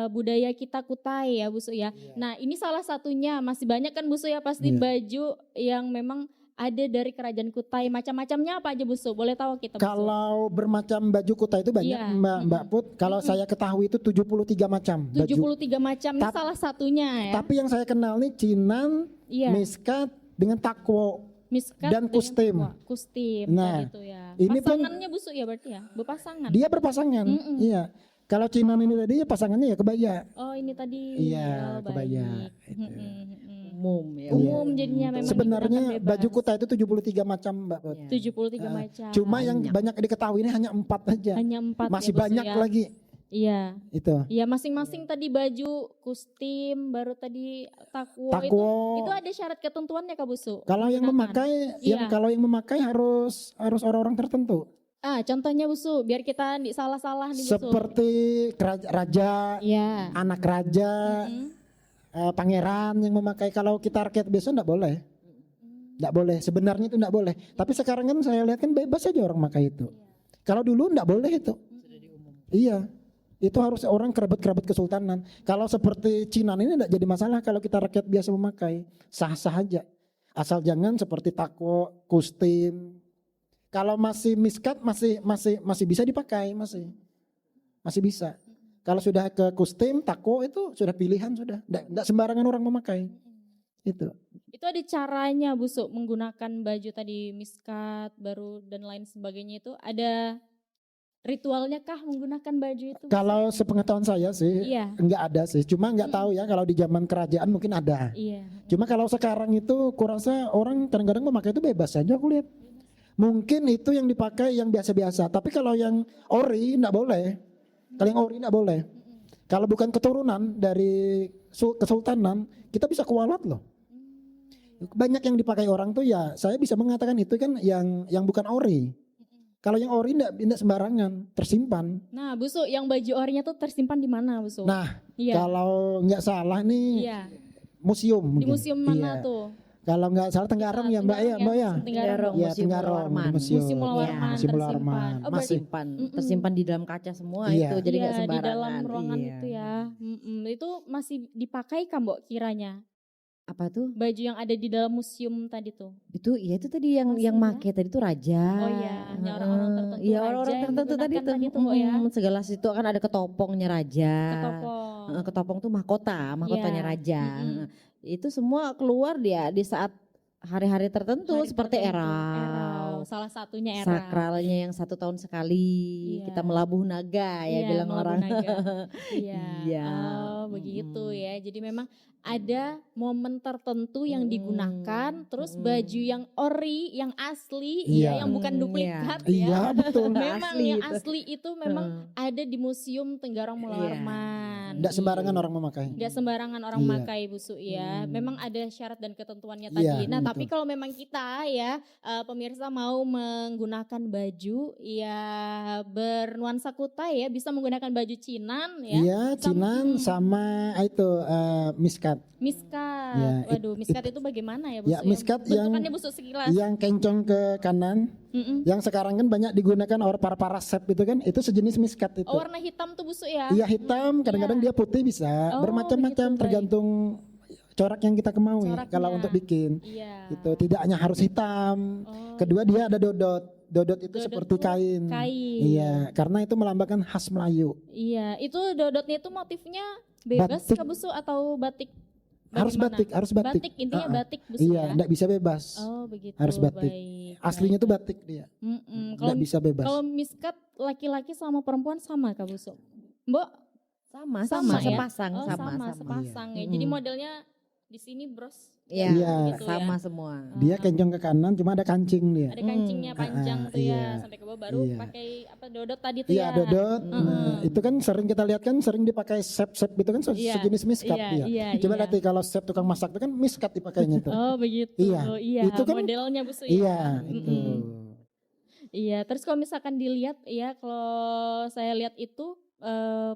budaya kita Kutai ya, Bu Su ya. Nah, ini salah satunya. Masih banyak kan Bu Su ya pasti Iya. baju yang memang ada dari kerajaan Kutai. Macam-macamnya apa aja Bu Su? Boleh tahu kita Bu Su? Kalau bermacam baju kutai itu banyak Iya. Mbak Put. Kalau saya ketahui itu 73 macam baju. 73 macam ini Tap- salah satunya ya. Tapi yang saya kenal nih cinan, Iya. miskat dengan takwo. Miskat dan dengan kustim. takwa. Kustim Nah, tadi itu ya. ini pun- Pasangannya Bu Su ya berarti ya? Berpasangan. Dia berpasangan. Mm-mm. Iya. Kalau cinan ini tadi ya pasangannya ya kebaya. Oh, ini tadi. Iya, Oh, kebaya. baik. Itu. Umum ya. Umum jadinya memang Sebenarnya digunakan bebas. baju kutai itu 73 macam Mbak Put. Iya. 73 macam. Cuma yang banyak diketahui ini hanya 4 aja. hanya 4 Masih ya, Bu Su, banyak ya. lagi Iya. itu. Iya, masing-masing tadi baju kustim, baru tadi takwo, Takwo. itu ada syarat ketentuannya Kak Bu Su? Kalau yang Menggunakan. memakai, Iya. kalau yang memakai harus orang-orang tertentu. Contohnya Bu Su, biar kita salah-salah nih Bu Su. Seperti raja, Iya. anak raja, Mm-mm. pangeran yang memakai. Kalau kita rakyat biasa enggak boleh. Enggak boleh. Sebenarnya itu enggak boleh. Tapi sekarang kan saya lihat kan bebas aja orang pakai itu. Kalau dulu enggak boleh itu. Iya. Itu harus orang kerabat-kerabat kesultanan. Kalau seperti cinan ini enggak jadi masalah kalau kita rakyat biasa memakai. Sah-sah aja. Asal jangan seperti takwo, kustim. Kalau masih miskat masih bisa dipakai, masih bisa. Kalau sudah ke kustim, takwo itu sudah pilihan sudah. Enggak sembarangan orang memakai. Itu. Itu ada caranya Bu Su menggunakan baju tadi miskat, baru dan lain sebagainya itu ada ritualnya kah menggunakan baju itu? Bu Su? Kalau sepengetahuan saya sih Iya. enggak ada sih. Cuma enggak tahu ya kalau di zaman kerajaan mungkin ada. Iya. Cuma kalau sekarang itu kurasa orang kadang-kadang memakai itu bebas saja aku lihat. Mungkin itu yang dipakai yang biasa-biasa. Tapi kalau yang ori enggak boleh. Kalau yang ori enggak boleh. Kalau bukan keturunan dari kesultanan, kita bisa kualat loh. Banyak yang dipakai orang tuh ya, saya bisa mengatakan itu kan yang bukan ori. Kalau yang ori enggak sembarangan, tersimpan. Nah, Bu Su, yang baju orinya tuh tersimpan di mana, Bu Su? Nah, iya. kalau nggak salah nih Iya. museum. Di mungkin. museum mana Iya. tuh? Kalau nggak salah Tenggarong ya Mbak ya, Mbak ya. Tenggarong. Ya Museum Tenggarong Warman. di museum. Museum Warman Iya, Museum tersimpan. Warman. Oh, berarti Masih tersimpan di dalam kaca semua Iya. itu jadi nggak iya, di sembarangan. dalam ruangan Iya. itu ya. Itu masih dipakai kan, Mbok, kiranya? Apa tuh? Baju yang ada di dalam museum tadi tuh. Itu ya itu tadi yang Masih ya? make tadi tuh raja. Oh iya, hanya orang-orang tertentu Iya, raja orang-orang yang tertentu tadi menggunakan tuh. tadi tuh, Mbok, ya. Segala situ kan ada ketopongnya raja. Ketopong. Ketopong tuh mahkotanya Iya. raja. Mm-mm. Itu semua keluar dia di saat hari-hari tertentu Hari seperti tertentu. erau. Salah satunya erau. Sakralnya yang 1 tahun sekali Iya. kita melabuh naga ya Iya, bilang melabuh orang. naga. Iya. Iya. Oh, begitu ya. Jadi memang ada momen tertentu yang digunakan, terus baju yang ori, yang asli, Iya. ya, yang bukan duplikat Iya ya. betul. Memang Asli yang itu. asli itu memang ada di Museum Tenggarong Mula Iya. Warman. Enggak sembarangan orang memakai. Nggak sembarangan orang Iya. pakai busuk ya. Memang ada syarat dan ketentuannya Iya, tadi. Nah, betul. tapi kalau memang kita ya pemirsa mau menggunakan baju ya bernuansa kutai ya, bisa menggunakan baju cinan ya. Iya, cinan sama itu miskat. Miskat. Ya, Waduh, miskat itu bagaimana ya busuk? Ya, miskat yang bentukannya busuk sekilas. yang kencong ke kanan. Mm-mm. Yang sekarang kan banyak digunakan oleh para chef itu kan, itu sejenis miskat itu. Oh, warna hitam tuh busuk ya. Iya, hitam, kadang-kadang dia putih bisa, Oh, bermacam-macam begitu, baik. tergantung corak yang kita kemaui Coraknya. kalau untuk bikin. Iya. Itu tidak hanya harus hitam. Oh, Kedua dia ada dodot. Dodot itu Dodot seperti tuh kain. kain. Iya, karena itu melambangkan khas Melayu. Iya, itu dodotnya itu motifnya bebas Batik. kah busuk atau batik? Harus Bagaimana? batik, harus batik. Intinya Ah, ah. batik busuk Iya, ya. enggak bisa bebas. Oh, begitu. Harus batik. Baik, Aslinya baik. tuh batik dia. Kalau Enggak bisa bebas. kalau miskat laki-laki sama perempuan sama kah busuk? Mbok Sama Sama ya? sepasang, oh, sama. sepasang ya. Mm-mm. Jadi modelnya di sini bros. Iya, Iya. Gitu sama ya. semua. Dia kencong ke kanan, cuma ada kancing dia. Ada kancingnya panjang tuh ya iya. sampai ke bawah baru Iya. pakai apa dodot tadi tuh Iya, ya. dodot. Mm-mm. Nah, itu kan sering kita lihat kan sering dipakai sep-sep gitu kan Iya. sejenis miskat Iya, dia. iya, Coba iya. lihat kalau sep tukang masak itu kan miskat dipakainya itu. Oh, begitu. Iya. Iya, Itu kan- modelnya busuk Iya, ya. itu. Mm-mm. Iya, terus kalau misalkan dilihat ya, kalau saya lihat itu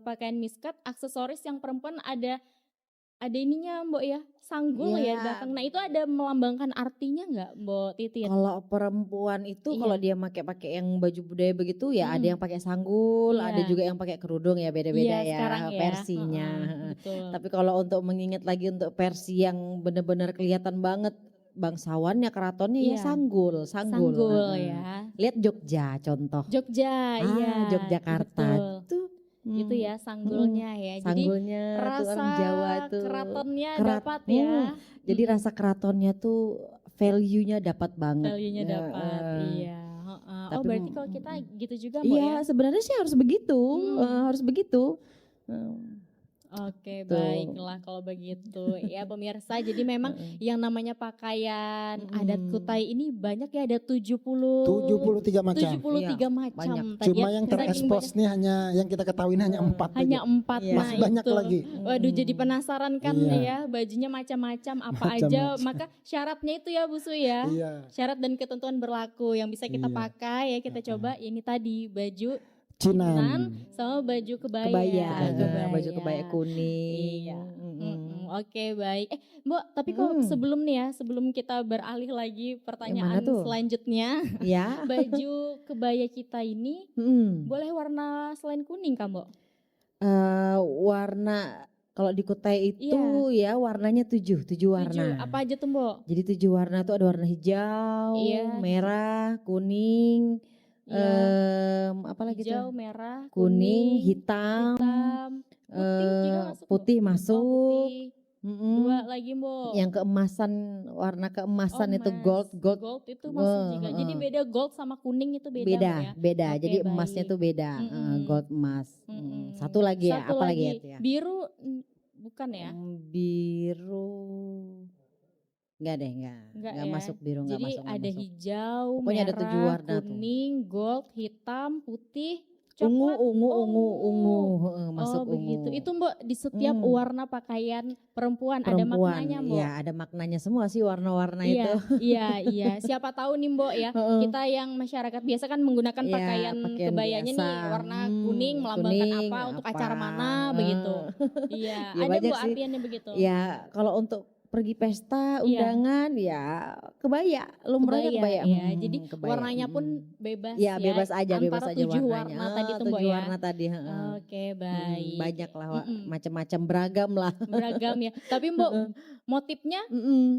pakaian miskat, aksesoris yang perempuan ada ininya Mbok ya, sanggul ya Iya. di belakang. Nah itu ada melambangkan artinya nggak Mbok Titin? Kalau perempuan itu Iya. kalau dia pakai yang baju budaya begitu ya ada Mm. yang pakai sanggul, Iya. ada juga yang pakai kerudung ya beda-beda Iya, ya sekarang ya. versinya. Heeh, betul. Tapi kalau untuk mengingat lagi untuk versi yang benar-benar kelihatan banget bangsawannya, keratonnya ya Iya. sanggul. Sanggul Heeh. ya. Lihat Jogja contoh. Jogja, iya. Yogyakarta Betul. itu Itu ya sanggulnya ya. Jadi sanggulnya tuh rasa orang Jawa tuh. keratonnya Kerat- dapat ya. Jadi rasa keratonnya tuh value-nya dapat banget. Value-nya Ya, dapat. Iya. Heeh. Oh Tapi, berarti kalau kita gitu juga Mbok Iya, ya. sebenarnya sih harus begitu, Hmm. harus begitu. Hmm. Oke, Tuh. baiklah kalau begitu. Ya pemirsa, jadi memang yang namanya pakaian adat Mm. Kutai ini banyak ya, ada 73 73 macam. 73 macam. banyak. Tadi Cuma ya, yang saking terekspos nih hanya yang kita ketahui hanya 4 hanya aja. 4. Iya. Masih banyak itu. lagi. Waduh, jadi penasaran kan Iya. ya, bajunya macam-macam apa Macam-macam. aja. Maka syaratnya itu ya Bu Su ya. Iya. Syarat dan ketentuan berlaku yang bisa kita Iya. pakai ya, kita coba ini tadi baju Cinan. cinan sama baju kebaya. Kebaya, Kebaya. baju kebaya kuning. Iya. Mm-mm. Oke, baik. Mbak, tapi kok sebelum nih ya, sebelum kita beralih lagi pertanyaan mana tuh? selanjutnya, Ya. baju kebaya kita ini Mm. boleh warna selain kuning kan, Mbak? Warna kalau di Kutai itu ya warnanya tujuh warna. Apa aja tuh, Mbak? Jadi 7 warna tuh ada warna hijau, Iya. merah, kuning, apa lagi Hijau, tuh? merah, Kuning, hitam, putih juga masuk. Mbak? putih masuk. Oh, putih. Mm-mm. 2 lagi, Mbak. Yang keemasan, warna keemasan itu emas. gold. Gold itu masuk juga. Jadi beda gold sama kuning itu beda, Mbak ya. Beda. Oke, Jadi emasnya baik. tuh beda, gold emas. Mm-mm. Satu lagi ya, Satu apa lagi lagi. ya? Biru bukan ya? Biru. Enggak deh, enggak Enggak ya. masuk biru, enggak Jadi masuk. enggak ada masuk. hijau, Pokoknya ada merah, 7 warna tuh. kuning, gold, hitam, putih, Ungu, coklat. ungu, heeh, masuk Oh begitu. ungu. Itu Mbak di setiap warna pakaian perempuan, ada Perempuan, maknanya Mbak. ya ada maknanya semua sih warna-warna Iya, itu. iya. Siapa tahu nih Mbak ya, Heeh. kita yang masyarakat biasa kan menggunakan Iya, pakaian pakaian kebayanya nih biasa. warna kuning melambangkan Kuning, apa untuk apa. acara mana begitu. Iya, Ya, ada banyak Mbak sih. artiannya begitu. Ya kalau untuk pergi pesta, undangan ya kebaya, lumrahnya kebaya. ya. Jadi kebaya. warnanya pun bebas Ya bebas aja, bebas antara aja 7 warnanya. warna tadi tuh 7 Mbak ya. warna tadi. Oke, baik. Banyak lah, Mm-mm. macam-macam beragam lah. Beragam ya. Tapi Mbak motifnya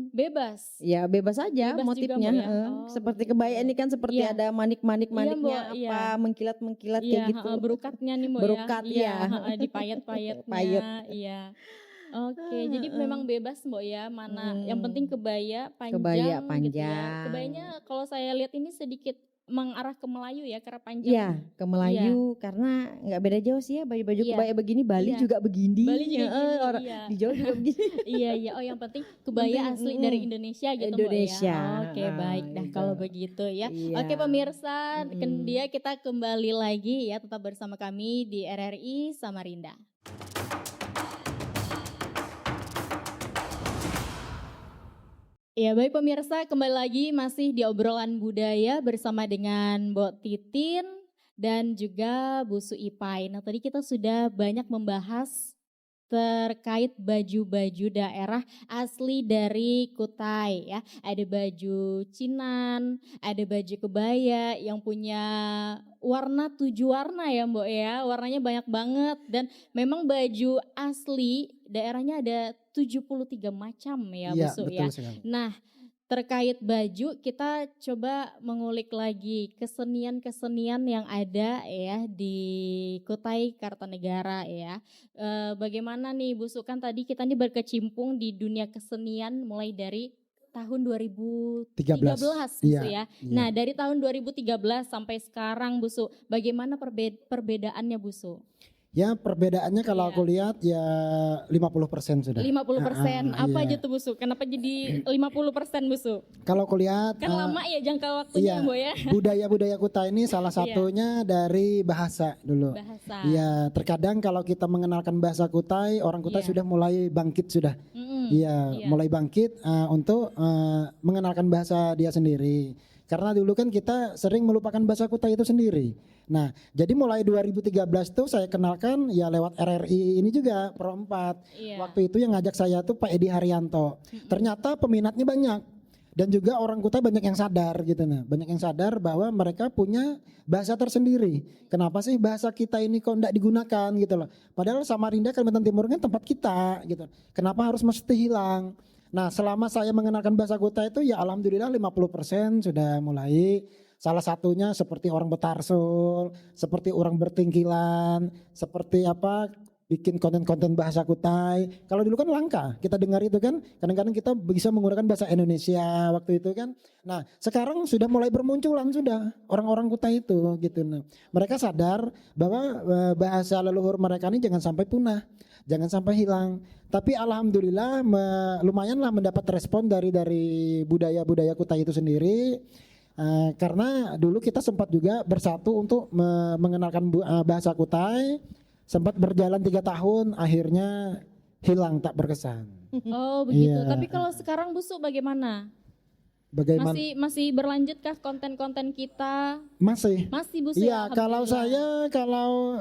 bebas. Ya bebas aja Bebas juga, motifnya. Mbak, ya? heeh. Oh, Seperti kebaya ini kan seperti Iya. ada manik-maniknya Mbak, iya. apa mengkilat-mengkilat Iya, kayak gitu. berukatnya nih Mbak Berukat, ya. iya. Dipayet-payetnya. Payet. Iya. Oke, jadi memang bebas Mbak ya, mana yang penting kebaya panjang Kebaya gitu ya. panjang. Kebayanya kalau saya lihat ini sedikit mengarah ke Melayu ya, karena panjang. Iya, ke Melayu karena nggak beda jauh sih ya baju-baju Iya. kebaya begini. Bali Iya. juga begini. Bali juga Heeh, gini, orang iya. di Jawa juga begini. Iya. Oh yang penting kebaya Penting, asli dari Indonesia gitu Indonesia. Mbak ya. Oke, baik. Dah gitu. kalau begitu ya. Iya. Oke pemirsa, dia kita kembali lagi ya, tetap bersama kami di RRI Samarinda. Ya baik pemirsa, kembali lagi masih di obrolan budaya bersama dengan Mbok Titin dan juga Bu Suipai. Nah tadi kita sudah banyak membahas terkait baju-baju daerah asli dari Kutai ya. Ada baju Cinan, ada baju kebaya yang punya warna 7 warna ya Mbok ya. Warnanya banyak banget dan memang baju asli daerahnya ada 73 macam ya Bu Iya, Su betul ya. sekali. Nah terkait baju kita coba mengulik lagi kesenian-kesenian yang ada ya di Kutai Kartanegara ya. Bagaimana nih Bu Su, kan tadi kita nih berkecimpung di dunia kesenian mulai dari tahun 2013 Bu Su Iya, ya. iya. Nah dari tahun 2013 sampai sekarang Bu Su, bagaimana perbedaannya Bu Su? Ya perbedaannya kalau Iya. aku lihat ya 50% sudah. 50%, apa iya. aja tuh Bu Su? Kenapa jadi 50% Bu Su? Kalau aku lihat Kan lama ya jangka waktunya iya, Mbok ya. budaya-budaya Kutai ini salah Iya. satunya dari bahasa dulu. Bahasa. Iya, terkadang kalau kita mengenalkan bahasa Kutai, orang Kutai Iya. sudah mulai bangkit sudah. Mm-mm. Iya, Iya. mulai bangkit untuk mengenalkan bahasa dia sendiri. Karena dulu kan kita sering melupakan bahasa Kutai itu sendiri. Nah, jadi mulai 2013 tuh saya kenalkan ya lewat RRI ini juga Pro 4. Iya. Waktu itu yang ngajak saya tuh Pak Edi Haryanto. Ternyata peminatnya banyak. Dan juga orang Kutai banyak yang sadar gitu nah. Banyak yang sadar bahwa mereka punya bahasa tersendiri. Kenapa sih bahasa kita ini kok enggak digunakan gitu loh. Padahal Samarinda Kalimantan Timur kan tempat kita gitu. Kenapa harus mesti hilang? Nah, selama saya mengenalkan bahasa Kutai itu ya alhamdulillah 50% sudah mulai. Salah satunya seperti orang Betarsul, seperti orang Bertingkilan, seperti apa bikin konten-konten bahasa Kutai. Kalau dulu kan langka, kita dengar itu kan, kadang-kadang kita bisa menggunakan bahasa Indonesia waktu itu kan. Nah, sekarang sudah mulai bermunculan sudah orang-orang Kutai itu gitu. Nah, mereka sadar bahwa bahasa leluhur mereka ini jangan sampai punah, jangan sampai hilang. Tapi alhamdulillah lumayanlah mendapat respon dari budaya-budaya Kutai itu sendiri. Karena dulu kita sempat juga bersatu untuk mengenalkan bahasa Kutai. Sempat berjalan 3 tahun, akhirnya hilang tak berkesan. Oh begitu. Iya. Tapi kalau sekarang Bu Su bagaimana? Bagaimana? Masih berlanjutkah konten-konten kita? Masih. Masih Bu Su. Iya, kalau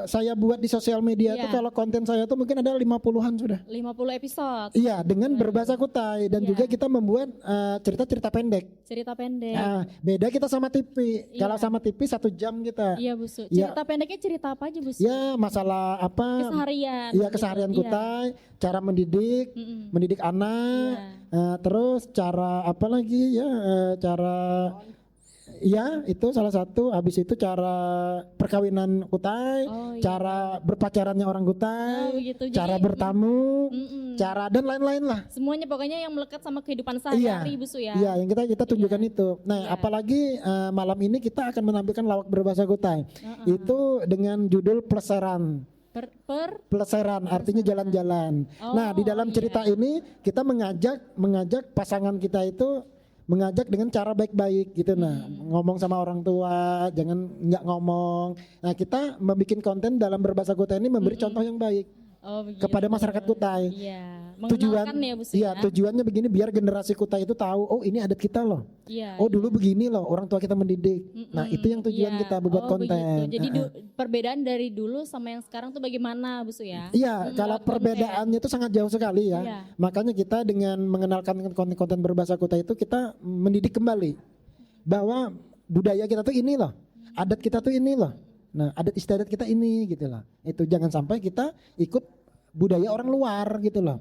saya buat di sosial media Iya. tuh kalau konten saya tuh mungkin ada 50-an sudah. 50 episode. Iya, dengan berbahasa Kutai dan Iya. juga kita membuat cerita-cerita pendek. Cerita pendek. Beda kita sama TV. Iya. Kalau sama TV 1 jam kita. Iya Bu Su. Iya. Cerita pendeknya cerita apa aja Bu Su? Ya, masalah apa? Keseharian. Iya, gitu. keseharian Iya. Kutai, cara mendidik, Mm-mm. mendidik anak. Iya. Terus cara apa lagi ya? Cara ya itu salah satu. Habis itu cara perkawinan Kutai, Oh, iya. cara berpacarannya orang Oh, Kutai, begitu. cara Jadi, bertamu, mm-mm. cara dan lain-lain lah. Semuanya pokoknya yang melekat sama kehidupan sehari-hari Bu Su ya. Iya, yang kita tunjukkan Iya. itu. Nah, Iya. apalagi malam ini kita akan menampilkan lawak berbahasa Kutai. Itu dengan judul Pleseran. Peleseran artinya jalan-jalan. Oh, Nah, di dalam cerita ini kita mengajak pasangan kita itu mengajak dengan cara baik-baik gitu. Nah, ngomong sama orang tua, jangan nggak ngomong. Nah, kita membuat konten dalam berbahasa Kutai ini memberi contoh yang baik Oh, begitu. kepada masyarakat Kutai. Iya. Tujuan Mengenalkan ya Bu Su iya, ya. tujuannya begini biar generasi Kutai itu tahu, oh ini adat kita loh. Iya. Oh dulu begini loh, orang tua kita mendidik. Nah, itu yang tujuan Iya. kita membuat Oh, konten. begitu. Jadi perbedaan dari dulu sama yang sekarang tuh bagaimana Bu Su ya? Iya, kalau lewat perbedaannya itu sangat jauh sekali ya. Iya. Makanya kita dengan mengenalkan konten-konten berbahasa Kutai itu kita mendidik kembali bahwa budaya kita tuh ini loh, adat kita tuh ini loh. Nah, adat istiadat kita ini gitu loh. Itu jangan sampai kita ikut budaya orang luar gitu loh.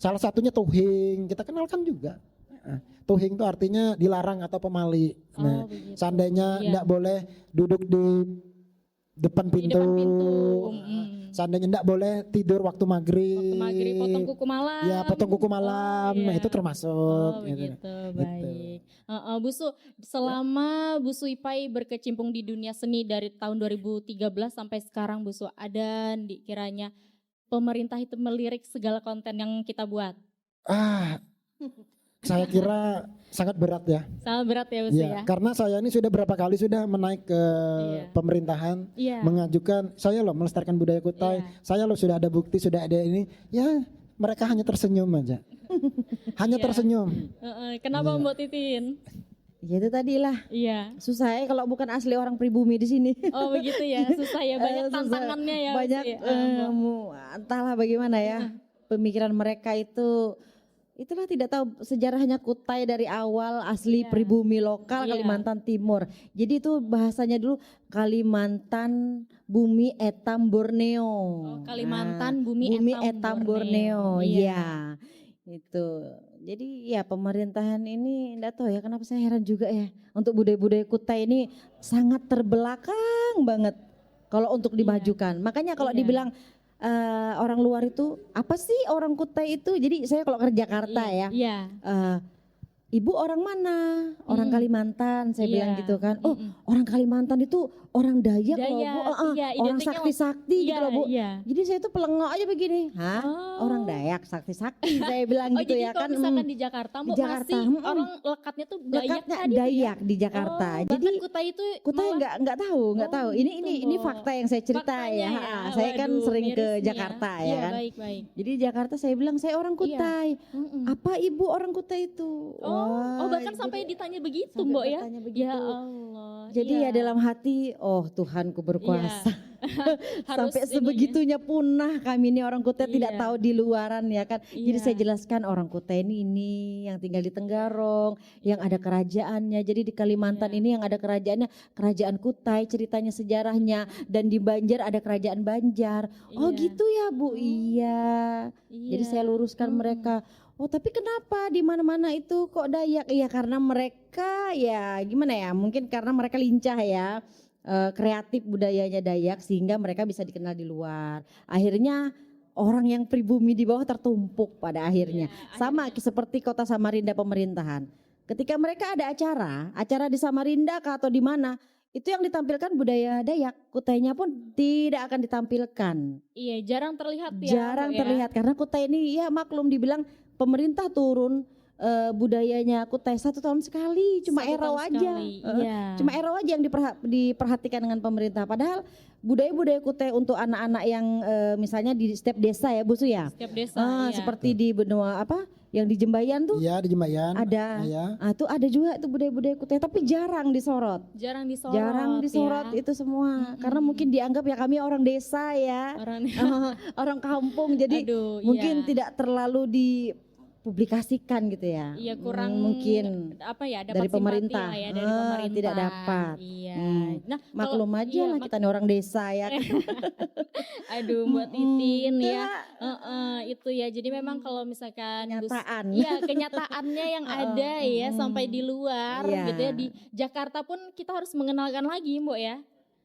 Salah satunya tuhing, kita kenalkan juga. Tuhing itu artinya dilarang atau pemali. Nah, begitu. seandainya Iya. tidak boleh duduk di depan Di pintu. depan pintu. Seandainya tidak boleh tidur waktu maghrib. Waktu maghrib potong kuku malam. Ya, potong kuku malam. Oh, Nah, iya. itu termasuk. Oh gitu. begitu, baik. Bu Su, selama Bu Suipai berkecimpung di dunia seni dari tahun 2013 sampai sekarang Bu Su, ada kiranya pemerintah itu melirik segala konten yang kita buat? Saya kira sangat berat ya. Sangat berat ya Bu Su ya? Karena saya ini sudah berapa kali sudah menaik ke Iya. pemerintahan, Iya. mengajukan saya loh melestarikan budaya Kutai. Iya. Saya loh sudah ada bukti, sudah ada ini. Ya, mereka hanya tersenyum aja. Hanya Iya. tersenyum. Kenapa Iya. Mbak Titin? Ya itu tadi lah. Iya. Susah ya kalau bukan asli orang pribumi di sini. Oh begitu ya, susah ya, banyak Susah. tantangannya ya. Banyak Mbak. entahlah bagaimana ya. Pemikiran mereka itu itulah tidak tahu sejarahnya Kutai dari awal asli Iya. pribumi lokal Iya. Kalimantan Timur. Jadi itu bahasanya dulu Kalimantan Bumi Etam Borneo. Oh, Kalimantan Bumi Etam Borneo. Iya. Iya. Itu. Jadi ya pemerintahan ini enggak tahu ya kenapa saya heran juga ya. Untuk budaya-budaya Kutai ini sangat terbelakang banget kalau untuk Iya. dimajukan. Makanya kalau Iya. dibilang orang luar itu apa sih orang Kutai itu? Jadi saya kalau ke Jakarta ya, Iya. ibu orang mana? Orang Kalimantan, saya Iya. bilang gitu kan. Oh, orang Kalimantan itu orang Dayak loh Bu. iya, Orang identiknya sakti-sakti iya, gitu loh Bu. Iya. Jadi saya tuh pelengok aja begini. Hah? Oh. Orang Dayak sakti-sakti saya bilang Oh gitu jadi ya kalau kan. misalkan di Jakarta, Di Mbak, Jakarta, masih orang lekatnya tuh Dayak lekatnya tadi tuh ya? Dayak di Jakarta. Oh, Jadi bahkan Kutai itu Kutai malah- nggak tahu, nggak Oh, tahu. gitu, Ini Mbak. fakta yang saya cerita Faktanya ya. Saya kan Waduh, sering ke mirisnya. Jakarta ya Iya, kan. baik. Jadi di Jakarta saya bilang saya orang Kutai. Apa ibu orang Kutai itu? Oh, bahkan jadi sampai ditanya begitu, sampai Mbak ya? bertanya begitu. Ya Allah. Jadi iya. ya dalam hati, oh Tuhanku berkuasa. Harus Sampai ini sebegitunya punah kami ini orang Kutai tidak Iya. tahu di luaran ya kan. Jadi Iya. saya jelaskan orang Kutai ini yang tinggal di Tenggarong, yang ada kerajaannya. Jadi di Kalimantan Iya. ini yang ada kerajaannya, kerajaan Kutai, ceritanya sejarahnya, dan di Banjar ada kerajaan Banjar. Oh Iya. gitu ya Bu. Iya. Jadi Iya. saya luruskan mereka. Oh tapi kenapa di mana-mana itu kok Dayak? Iya karena mereka ya gimana ya? Mungkin karena mereka lincah ya. Kreatif budayanya Dayak sehingga mereka bisa dikenal di luar. Akhirnya orang yang pribumi di bawah tertumpuk pada akhirnya. Iya, Sama seperti kota Samarinda pemerintahan. Ketika mereka ada acara di Samarinda kah atau di mana, itu yang ditampilkan budaya Dayak. Kutainya pun tidak akan ditampilkan. Iya, jarang terlihat ya. Jarang Mbak, ya. terlihat karena Kutai ini ya maklum dibilang pemerintah turun budayanya Kutai 1 tahun sekali, cuma Satu erau tahun aja. sekali, iya. Cuma erau aja yang diperhatikan dengan pemerintah. Padahal budaya-budaya Kutai untuk anak-anak yang misalnya di setiap desa ya Bu Su ya. Setiap desa. iya. Seperti di benua apa yang di Jembayan tuh Iya di Jembayan. ada. Iya. Tuh ada juga itu budaya-budaya Kutai tapi jarang disorot. Jarang disorot. Jarang disorot ya. itu semua. Karena mungkin dianggap ya kami orang desa ya. Orang Orang kampung jadi Aduh, mungkin iya. tidak terlalu dipublikasikan gitu ya. Iya kurang mungkin apa ya dapat dari simpati pemerintah. lah ya dari pemerintah. Tidak dapat. Iya. Nah, Maklum kalau- aja iya, lah kita nih orang desa ya. Aduh Mbak Titin ya. Enggak. Itu ya. Jadi memang kalau misalkan Kenyataan. Iya, kenyataannya yang ada ya sampai di luar Iya. gitu ya. Di Jakarta pun kita harus mengenalkan lagi, Mbak ya.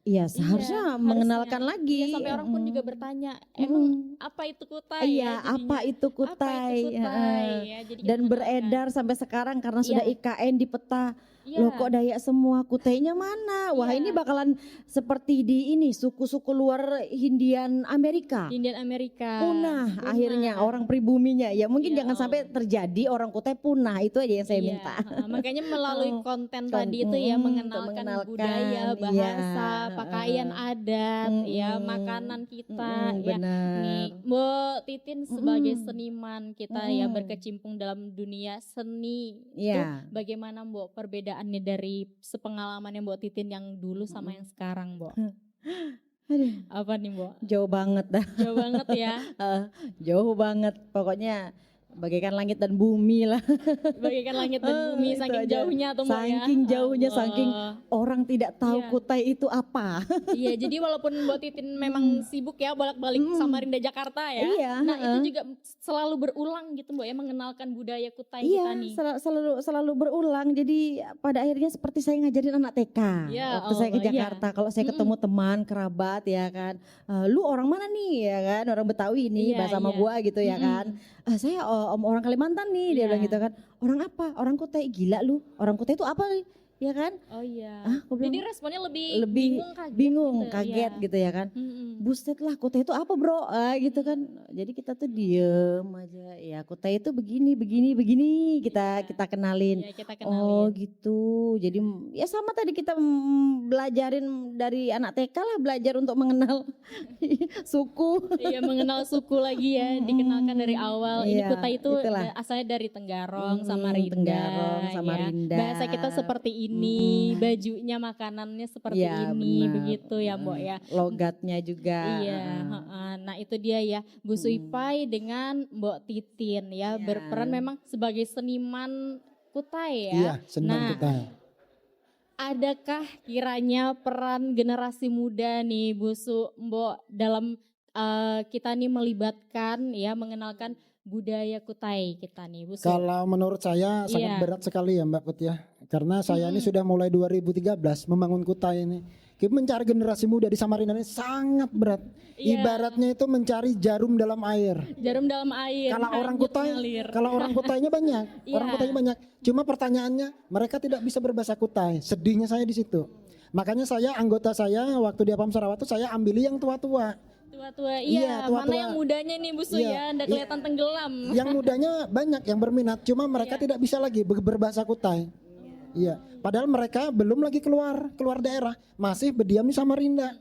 Iya seharusnya harusnya. mengenalkan lagi. Ya, sampai orang pun juga bertanya, emang apa itu Kutai Iya, ya? apa itu Kutai? Apa itu Kutai ya? Jadi kita Dan mengenalkan. beredar sampai sekarang karena sudah Iya. IKN di peta. Iya. Loh kok Dayak semua, Kutainya mana? Wah Iya. ini bakalan seperti di ini suku-suku luar Hindian Amerika. Indian Amerika. Punah akhirnya orang pribuminya. Ya mungkin Ya jangan sampai terjadi orang Kutai punah. Itu aja yang saya Iya, minta. makanya melalui konten tadi itu ya mengenalkan mengenalkan, budaya, bahasa, iya, pakaian adat, ya makanan kita, ya. benar. Nih, Mbak Titin sebagai seniman kita ya berkecimpung dalam dunia seni. Iya. Itu bagaimana Mbak perbedaannya dari sepengalamannya Mbak Titin yang dulu sama yang sekarang, Mbak? Aduh, Apa nih, Mbak? jauh banget dah. Jauh banget ya. Jauh banget. Pokoknya bagaikan langit dan bumi lah. Bagaikan langit dan bumi Itu saking aja. jauhnya tuh Mbak ya. Saking jauhnya, Allah. saking orang tidak tahu Iya. Kutai itu apa. Iya, jadi walaupun Mbak Titin memang sibuk ya bolak-balik Samarinda Jakarta ya. Iya, Nah, itu juga selalu berulang gitu Mbak ya mengenalkan budaya Kutai Iya, kita nih. selalu berulang. Jadi pada akhirnya seperti saya ngajarin anak TK Ya waktu saya ke Allah, iya. Jakarta. Kalau saya ketemu teman, kerabat ya kan, lu orang mana nih ya kan, orang Betawi nih Iya, bahasa sama iya. gua gitu ya kan. Saya om orang Kalimantan nih dia Iya. bilang gitu kan. Orang apa? Orang Kutai. Gila lu. Orang Kutai itu apa nih? ya kan? Oh iya. Aku bilang, Jadi responnya lebih bingung, kaget iya. gitu ya kan. Buset lah, Kutai itu apa bro? Gitu kan. Jadi kita tuh diem aja. Ya Kutai itu begini kita kenalin. Iya, kita Oh kenalin. gitu. Jadi ya sama tadi kita belajarin dari anak TK lah, belajar untuk mengenal suku. Iya, mengenal suku lagi ya, dikenalkan dari awal. Ini Iya, Kutai itu itulah. asalnya dari Tenggarong, Samarinda. Tenggarong, ya. Samarinda. Bahasa kita seperti ini, bajunya, makanannya seperti Ya, ini, benar. begitu ya Mbok ya. Logatnya juga. Iya, nah itu dia ya, Bu Suipai dengan Mbok Titin ya, Iya. berperan memang sebagai seniman Kutai Iya, ya. senang Nah, kita. adakah kiranya peran generasi muda nih Bu Su, Mbok dalam kita nih melibatkan ya, mengenalkan budaya Kutai kita nih Bu Su? Kalau menurut saya sangat Iya. berat sekali ya Mbak Put ya. Karena saya ini sudah mulai 2013 membangun Kutai ini. Kita mencari generasi muda di Samarinda ini sangat berat. Iya. Ibaratnya itu mencari jarum dalam air. Jarum dalam air. Kalau orang hanyut Kutai, ngalir. kalau orang Kutainya banyak, orang Iya. Kutainya banyak. Cuma pertanyaannya, mereka tidak bisa berbahasa Kutai. Sedihnya saya di situ. Makanya saya, anggota saya waktu di Apam Sarawak itu saya ambil yang tua-tua. Tua-tua, Iya, iya. tua-tua. Mana yang mudanya nih Bu Su Iya. ya, udah kelihatan tenggelam. Yang mudanya banyak yang berminat, cuma mereka tidak bisa lagi berbahasa Kutai. Iya, padahal mereka belum lagi keluar daerah, masih berdiam di Samarinda.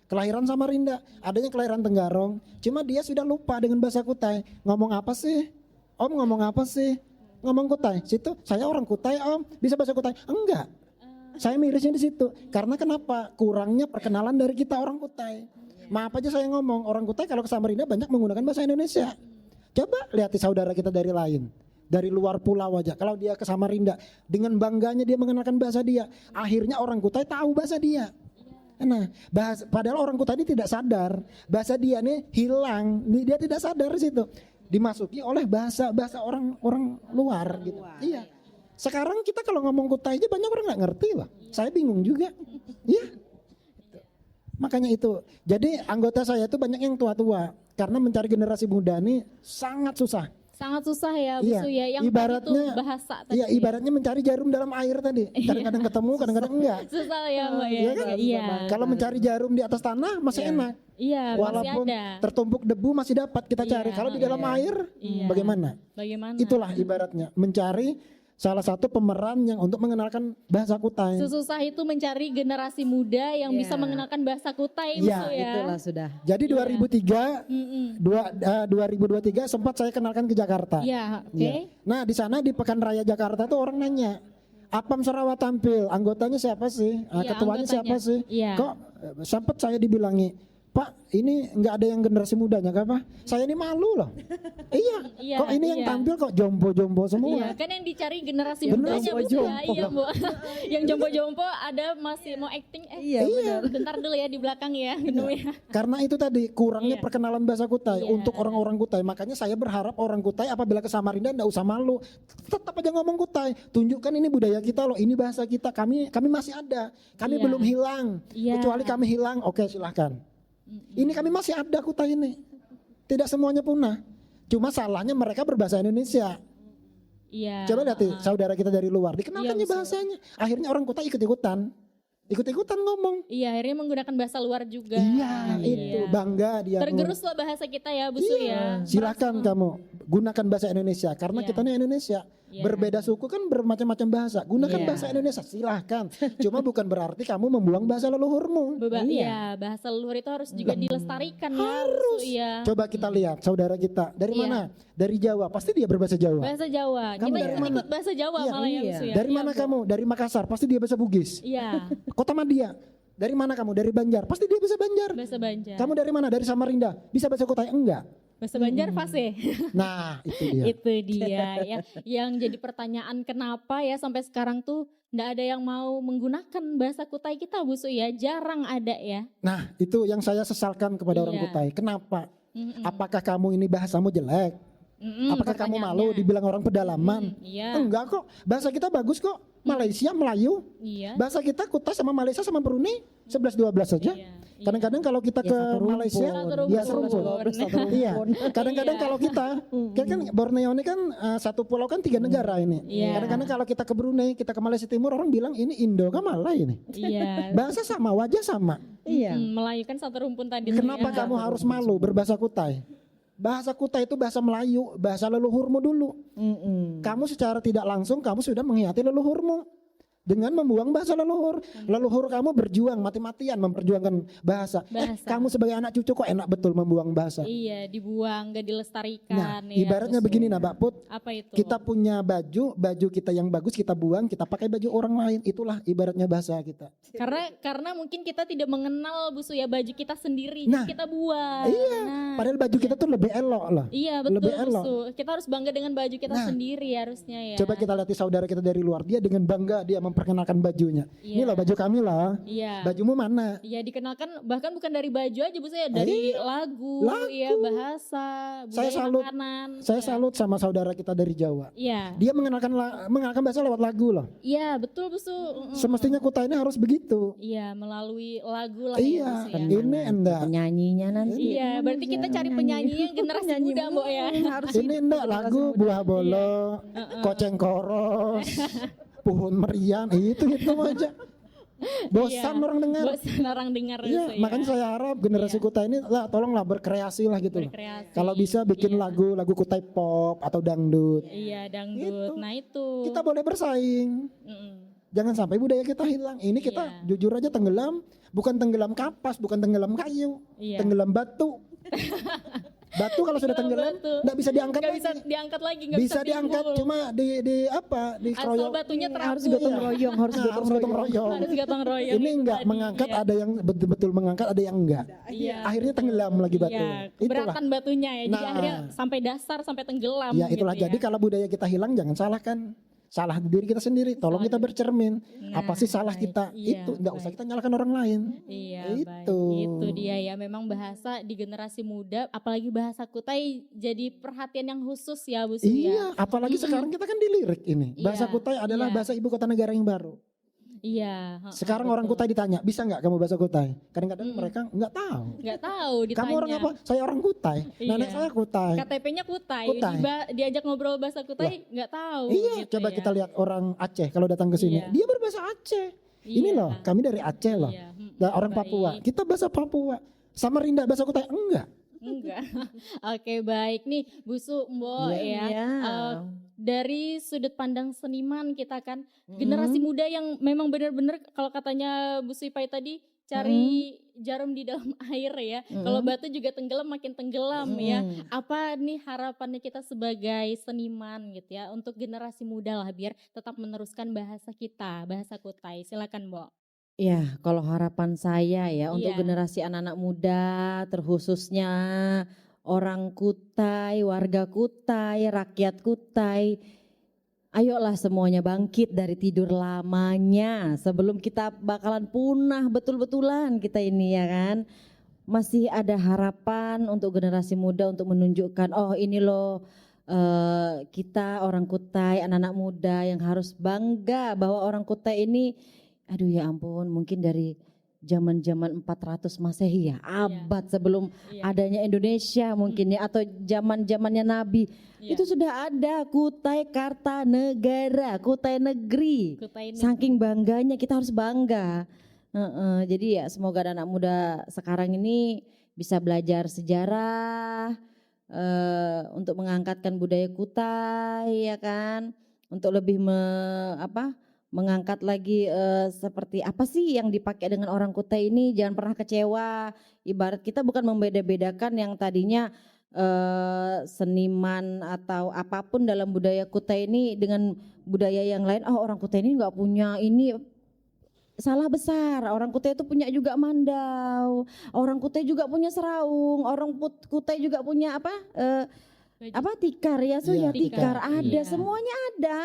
Kelahiran Samarinda, adanya kelahiran Tenggarong, cuma dia sudah lupa dengan bahasa Kutai. Ngomong apa sih? Om ngomong apa sih? Ngomong Kutai. Situ saya orang Kutai, Om. Bisa bahasa Kutai? Enggak. Saya mirisnya di situ. Karena kenapa? Kurangnya perkenalan dari kita orang Kutai. Maaf aja saya ngomong, orang Kutai kalau ke Samarinda banyak menggunakan bahasa Indonesia. Coba lihat saudara kita dari lain. Dari luar pulau aja, kalau dia ke Samarinda dengan bangganya dia mengenalkan bahasa dia, akhirnya orang Kutai tahu bahasa dia. Nah, padahal orang Kutai ini tidak sadar bahasa dia nih hilang, dia tidak sadar di situ, dimasuki oleh bahasa orang luar gitu. Iya. Sekarang kita kalau ngomong Kutai aja banyak orang nggak ngerti loh. Saya bingung juga. Iya. Makanya itu. Jadi anggota saya itu banyak yang tua-tua karena mencari generasi muda ini sangat susah. Sangat susah ya Bu Iya, Su ya, yang ibaratnya- tadi tuh bahasa tadi. Iya, ibaratnya mencari jarum dalam air tadi. Kadang-kadang ketemu, kadang-kadang enggak. Susah ya Mbak ya. Iya kan? Iya. Kalau mencari jarum di atas tanah masih enak. Iya, masih Walaupun ada. tertumpuk debu masih dapat kita Iya, cari. Kalau di dalam air Iya. bagaimana? Bagaimana? Itulah ibaratnya mencari salah satu pemeran yang untuk mengenalkan bahasa Kutai. Sesusah itu mencari generasi muda yang bisa Iya. mengenalkan bahasa Kutai Bu Iya, Su ya. Itulah sudah. Jadi 2003 Mm-mm. 2023 sempat saya kenalkan ke Jakarta. Iya, oke. Iya. Nah, di sana di Pekan Raya Jakarta tuh orang nanya, Apam Sarawak tampil, anggotanya siapa sih? Iya, Ketuanya siapa anggotanya. sih? Iya. Kok sempat saya dibilangi, Pak, ini nggak ada yang generasi mudanya, kah, Pak? Saya ini malu loh. Iya. Iya, Kok ini yang iya. tampil kok jompo-jompo semua? Iya, kan yang dicari generasi Bener, mudanya Bu Su ya. jompo-jompo. Iya, Bu. Yang jompo-jompo ada masih mau acting. Iya, benar. Bentar dulu ya di belakang ya, minum ya. Karena itu tadi kurangnya Iya. perkenalan bahasa Kutai Iya. untuk orang-orang Kutai. Makanya saya berharap orang Kutai apabila ke Samarinda enggak usah malu. Tetap aja ngomong Kutai. Tunjukkan ini budaya kita loh, ini bahasa kita. Kami masih ada. Kami Iya. belum hilang. Iya. Kecuali kami hilang, oke silahkan. Ini kami masih ada Kutai ini. Tidak semuanya punah. Cuma salahnya mereka berbahasa Indonesia. Iya. Coba lihat saudara kita dari luar, dikenalkannya betul. bahasanya. Akhirnya orang Kutai ikut-ikutan ngomong. Iya, akhirnya menggunakan bahasa luar juga. Iya, itu bangga dia. Tergerus lah bahasa kita ya Bu Su ya. Silakan kamu gunakan bahasa Indonesia karena Iya. kita ini Indonesia. Iya. Berbeda suku kan bermacam-macam bahasa. Gunakan Iya. bahasa Indonesia silahkan. Cuma bukan berarti kamu membuang bahasa leluhurmu. Iya, bahasa leluhur itu harus juga dilestarikan ya. Harus. Iya. Coba kita lihat saudara kita dari Iya. mana? Dari Jawa. Pasti dia berbahasa Jawa. Bahasa Jawa. Kamu Kita dari ikut mana? bahasa Jawa Iya. malah ya Bu Iya. Su ya. Dari Iya, mana Bu. kamu? Dari Makassar. Pasti dia bahasa Bugis. Iya, Kota Madia. Dari mana kamu? Dari Banjar. Pasti dia bisa Banjar. bahasa Banjar. Kamu dari mana? Dari Samarinda. Bisa bahasa Kutai? Enggak. Bahasa Banjar fase. Nah, itu dia. Itu dia ya. Yang jadi pertanyaan kenapa ya sampai sekarang tuh nggak ada yang mau menggunakan bahasa Kutai kita Bu Su ya. Jarang ada ya. Nah, itu yang saya sesalkan kepada orang Iya. Kutai. Kenapa? Mm-mm. Apakah kamu ini bahasamu jelek? Mm-mm, Apakah kamu malu pertanyaannya. dibilang orang pedalaman? Iya. Enggak kok, bahasa kita bagus kok. Malaysia, Melayu. Iya. Bahasa kita Kutai sama Malaysia sama Brunei 11-12 saja. Iya. Kadang-kadang kalau kita Ya, ke satu rumpun. Malaysia, Satu ya rumpun. serumpun. Iya. Kadang-kadang Iya. kalau kita, kan Borneo ini kan satu pulau kan 3 negara ini. Iya. Kadang-kadang kalau kita ke Brunei, kita ke Malaysia Timur, orang bilang ini Indo kan Malay ini. Iya. Bahasa sama, wajah sama. Iya. Melayu kan satu rumpun tadi. tuh Kenapa ya. kamu harus malu berbahasa Kutai? Bahasa Kutai itu bahasa Melayu, bahasa leluhurmu dulu. Kamu secara tidak langsung kamu sudah mengkhianati leluhurmu. Dengan membuang bahasa leluhur. Leluhur kamu berjuang mati-matian memperjuangkan bahasa. Kamu sebagai anak cucu kok enak betul membuang bahasa. Iya, dibuang, gak Nah, dilestarikan. ibaratnya begini nah Mbak Put. Apa itu? Kita punya baju kita yang bagus kita buang, kita pakai baju orang lain. Itulah ibaratnya bahasa kita. Karena mungkin kita tidak mengenal Bu Su ya baju kita sendiri, Nah, kita buang. Iya, padahal baju kita tuh lebih elok loh. Iya betul lebih Bu elok. Su. Kita harus bangga dengan baju kita Nah, sendiri harusnya ya. Coba kita lihat saudara kita dari luar, dia dengan bangga dia memperkenalkan bajunya. Iya. Ini loh baju kami loh. Iya. Bajumu mana? Iya dikenalkan bahkan bukan dari baju aja Bu Su ya, dari lagu, ya bahasa, Saya budaya salut. makanan. Saya Iya. salut sama saudara kita dari Jawa. Iya. Dia mengenalkan bahasa lewat lagu loh. Iya betul Bu Su. Semestinya Kutai ini harus begitu. Iya melalui lagu lah Iya, ya Bu Su ya. ini enggak. Penyanyinya nanti. Iya, berarti kita cari penyanyi yang generasi muda, Mbok ya. Harus Ini enggak lagu buah bolo, koceng koros, puhun merian, itu aja. Bosan Iya. orang dengar. Bosan orang dengar Bu Iya, Su, ya. makanya saya harap generasi Kutai ini lah tolonglah berkreasi lah gitu loh. Berkreasi. Kalau bisa bikin Iya. lagu Kutai pop atau dangdut. Iya dangdut. Gitu. Nah itu. Kita boleh bersaing. Mm-mm. Jangan sampai budaya kita hilang. Ini kita Iya. jujur aja tenggelam, bukan tenggelam kapas, bukan tenggelam kayu, Iya. tenggelam batu. Batu kalau sudah tenggelam Batu. nggak bisa diangkat Nggak lagi. bisa diangkat lagi, nggak Bisa diangkat timbul. cuma di Asal keroyok. batunya terapung. Harus gotong Iya. royong, harus Nah, gotong harus gotong royong. royong. Harus gotong royong. Ini itu enggak tadi. mengangkat, Iya. ada yang betul-betul mengangkat, ada yang enggak. Iya. Akhirnya tenggelam lagi batu. Iya, Itulah. keberatan batunya ya. Jadi Nah. akhirnya sampai dasar, sampai tenggelam. Ya itulah. gitu Jadi kalau budaya kita hilang jangan salahkan. Salah diri kita sendiri. Tolong kita bercermin. Apa sih salah baik. kita? Iya, Itu enggak usah baik. kita nyalahkan orang lain. Iya, Itu. baik. Itu dia ya. Memang bahasa di generasi muda, apalagi bahasa Kutai jadi perhatian yang khusus ya Bu Su ya. Iya, apalagi sekarang kita kan dilirik ini. Bahasa Iya, Kutai adalah iya. bahasa ibu kota negara yang baru. Iya. Sekarang orang Kutai ditanya, bisa nggak kamu bahasa Kutai? Kadang-kadang mereka nggak tahu. Nggak tahu ditanya. Kamu orang apa? Saya orang Kutai. Nenek Iya. saya Kutai. KTP-nya Kutai. Kutai. Diajak ngobrol bahasa Kutai nggak tahu. Iya, gitu coba ya. kita lihat orang Aceh kalau datang ke sini, Iya. dia berbahasa Aceh. Ini Iya. loh, kami dari Aceh loh. Iya. Dan orang Baik. Papua, kita bahasa Papua. Samarinda bahasa Kutai enggak. Enggak. Oke baik nih Bu Su, Mbok Iya. ya. Iya. Dari sudut pandang seniman kita kan generasi muda yang memang benar-benar kalau katanya Bu Suipai tadi cari jarum di dalam air ya. Kalau batu juga tenggelam makin tenggelam ya. Apa nih harapannya kita sebagai seniman gitu ya untuk generasi muda lah biar tetap meneruskan bahasa kita, bahasa Kutai. Silakan, Mbok. Ya, kalau harapan saya ya untuk Iya. generasi anak-anak muda, terkhususnya orang Kutai, warga Kutai, rakyat Kutai, ayolah semuanya bangkit dari tidur lamanya sebelum kita bakalan punah betul-betulan kita ini ya kan. Masih ada harapan untuk generasi muda untuk menunjukkan oh ini loh kita orang Kutai, anak-anak muda yang harus bangga bahwa orang Kutai ini aduh ya ampun mungkin dari zaman-zaman 400 Masehi ya, abad sebelum adanya Indonesia mungkin ya atau zaman-zamannya Nabi. Iya. Itu sudah ada Kutai Kartanegara, Kutai negeri. Kutai ini. Saking bangganya kita harus bangga. Jadi ya semoga anak muda sekarang ini bisa belajar sejarah untuk mengangkatkan budaya Kutai ya kan, untuk lebih mengangkat lagi seperti apa sih yang dipakai dengan orang Kutai ini, jangan pernah kecewa. Ibarat kita bukan membeda-bedakan yang tadinya seniman atau apapun dalam budaya Kutai ini dengan budaya yang lain. Oh orang Kutai ini nggak punya ini, salah besar. Orang Kutai itu punya juga mandau, orang Kutai juga punya seraung, orang Kutai juga punya apa tikar ya Su Iya, ya tikar tikar. ada, Iya. semuanya ada.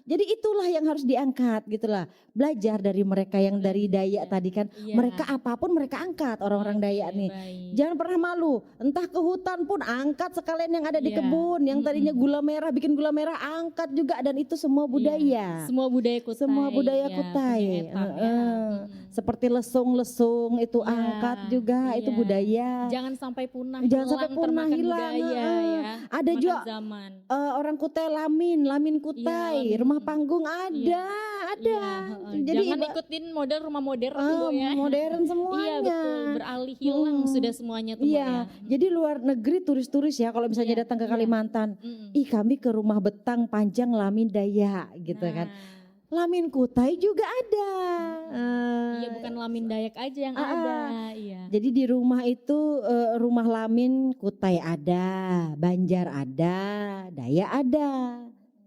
Jadi itulah yang harus diangkat gitulah. Belajar dari mereka yang dari Dayak tadi kan. Iya. Mereka apapun mereka angkat orang-orang Dayak nih. Baik. Jangan pernah malu. Entah ke hutan pun angkat sekalian yang ada di Iya. kebun. Yang tadinya gula merah bikin gula merah angkat juga dan itu semua budaya. Semua budaya Kutai. Semua budaya ya, Kutai. penyu etam, ya. Heeh. Seperti lesung-lesung itu Iya, angkat juga itu iya. budaya. Jangan sampai punah, Jangan sampai punah, termakan hilang, budaya ya. Ada Makan juga zaman. orang Kutai lamin Kutai, Iya, lamin. rumah panggung ada. Iya, heeh. Jadi jangan ikutin model rumah modern tuh ya. modern semuanya. Iya betul, beralih hilang sudah semuanya tuh Mbak, Iya, ya. jadi luar negeri turis-turis ya kalau misalnya Iya, datang ke iya. Kalimantan, Mm-mm. ih kami ke rumah betang panjang Lamin Dayak gitu Nah, kan. Lamin Kutai juga ada. Iya bukan Lamin Dayak aja yang ada. Iya. Jadi di rumah itu rumah Lamin Kutai ada, Banjar ada, Dayak ada.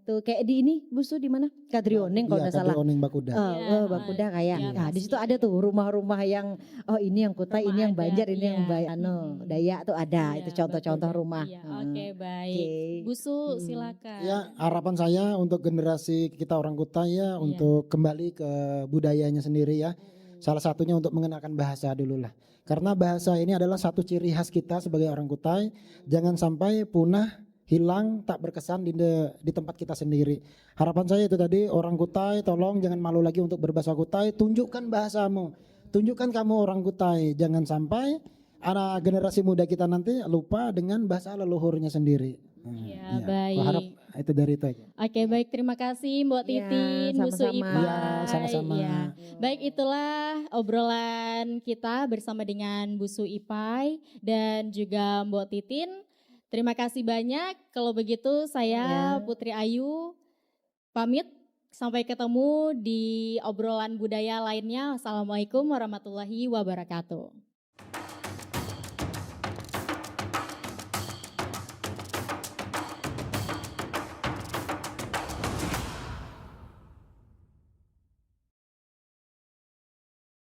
Tuh kayak di ini Busu di mana? Kadrioneng kalau Iya, nggak salah. Kadrioneng Bakuda. Iya, Bakuda kayak. iya, Nah, di situ pasti. ada tuh rumah-rumah yang ini yang Kutai, Rumah ini yang adat, Banjar, ini yang iya. Dayak tuh ada. Iya, Itu contoh-contoh Bakuda. rumah. Iya, oke baik. Oke. Busu silakan. Ya, harapan saya untuk generasi kita orang Kutai ya untuk kembali ke budayanya sendiri ya. Salah satunya untuk mengenalkan bahasa dulu lah. Karena bahasa ini adalah satu ciri khas kita sebagai orang Kutai. Jangan sampai punah, hilang, tak berkesan di tempat kita sendiri. Harapan saya itu tadi, orang Kutai tolong jangan malu lagi untuk berbahasa Kutai. Tunjukkan bahasamu. Tunjukkan kamu orang Kutai. Jangan sampai anak generasi muda kita nanti lupa dengan bahasa leluhurnya sendiri. Iya, Aku baik. harap itu dari itu aja. Oke baik, terima kasih Mbak Iya, Titin, Busu sama-sama. Ipai. Iya, sama-sama. Iya. Baik, itulah obrolan kita bersama dengan Busu Ipai dan juga Mbak Titin. Terima kasih banyak. Kalau begitu saya Ya. Putri Ayu pamit. Sampai ketemu di obrolan budaya lainnya. Assalamualaikum warahmatullahi wabarakatuh.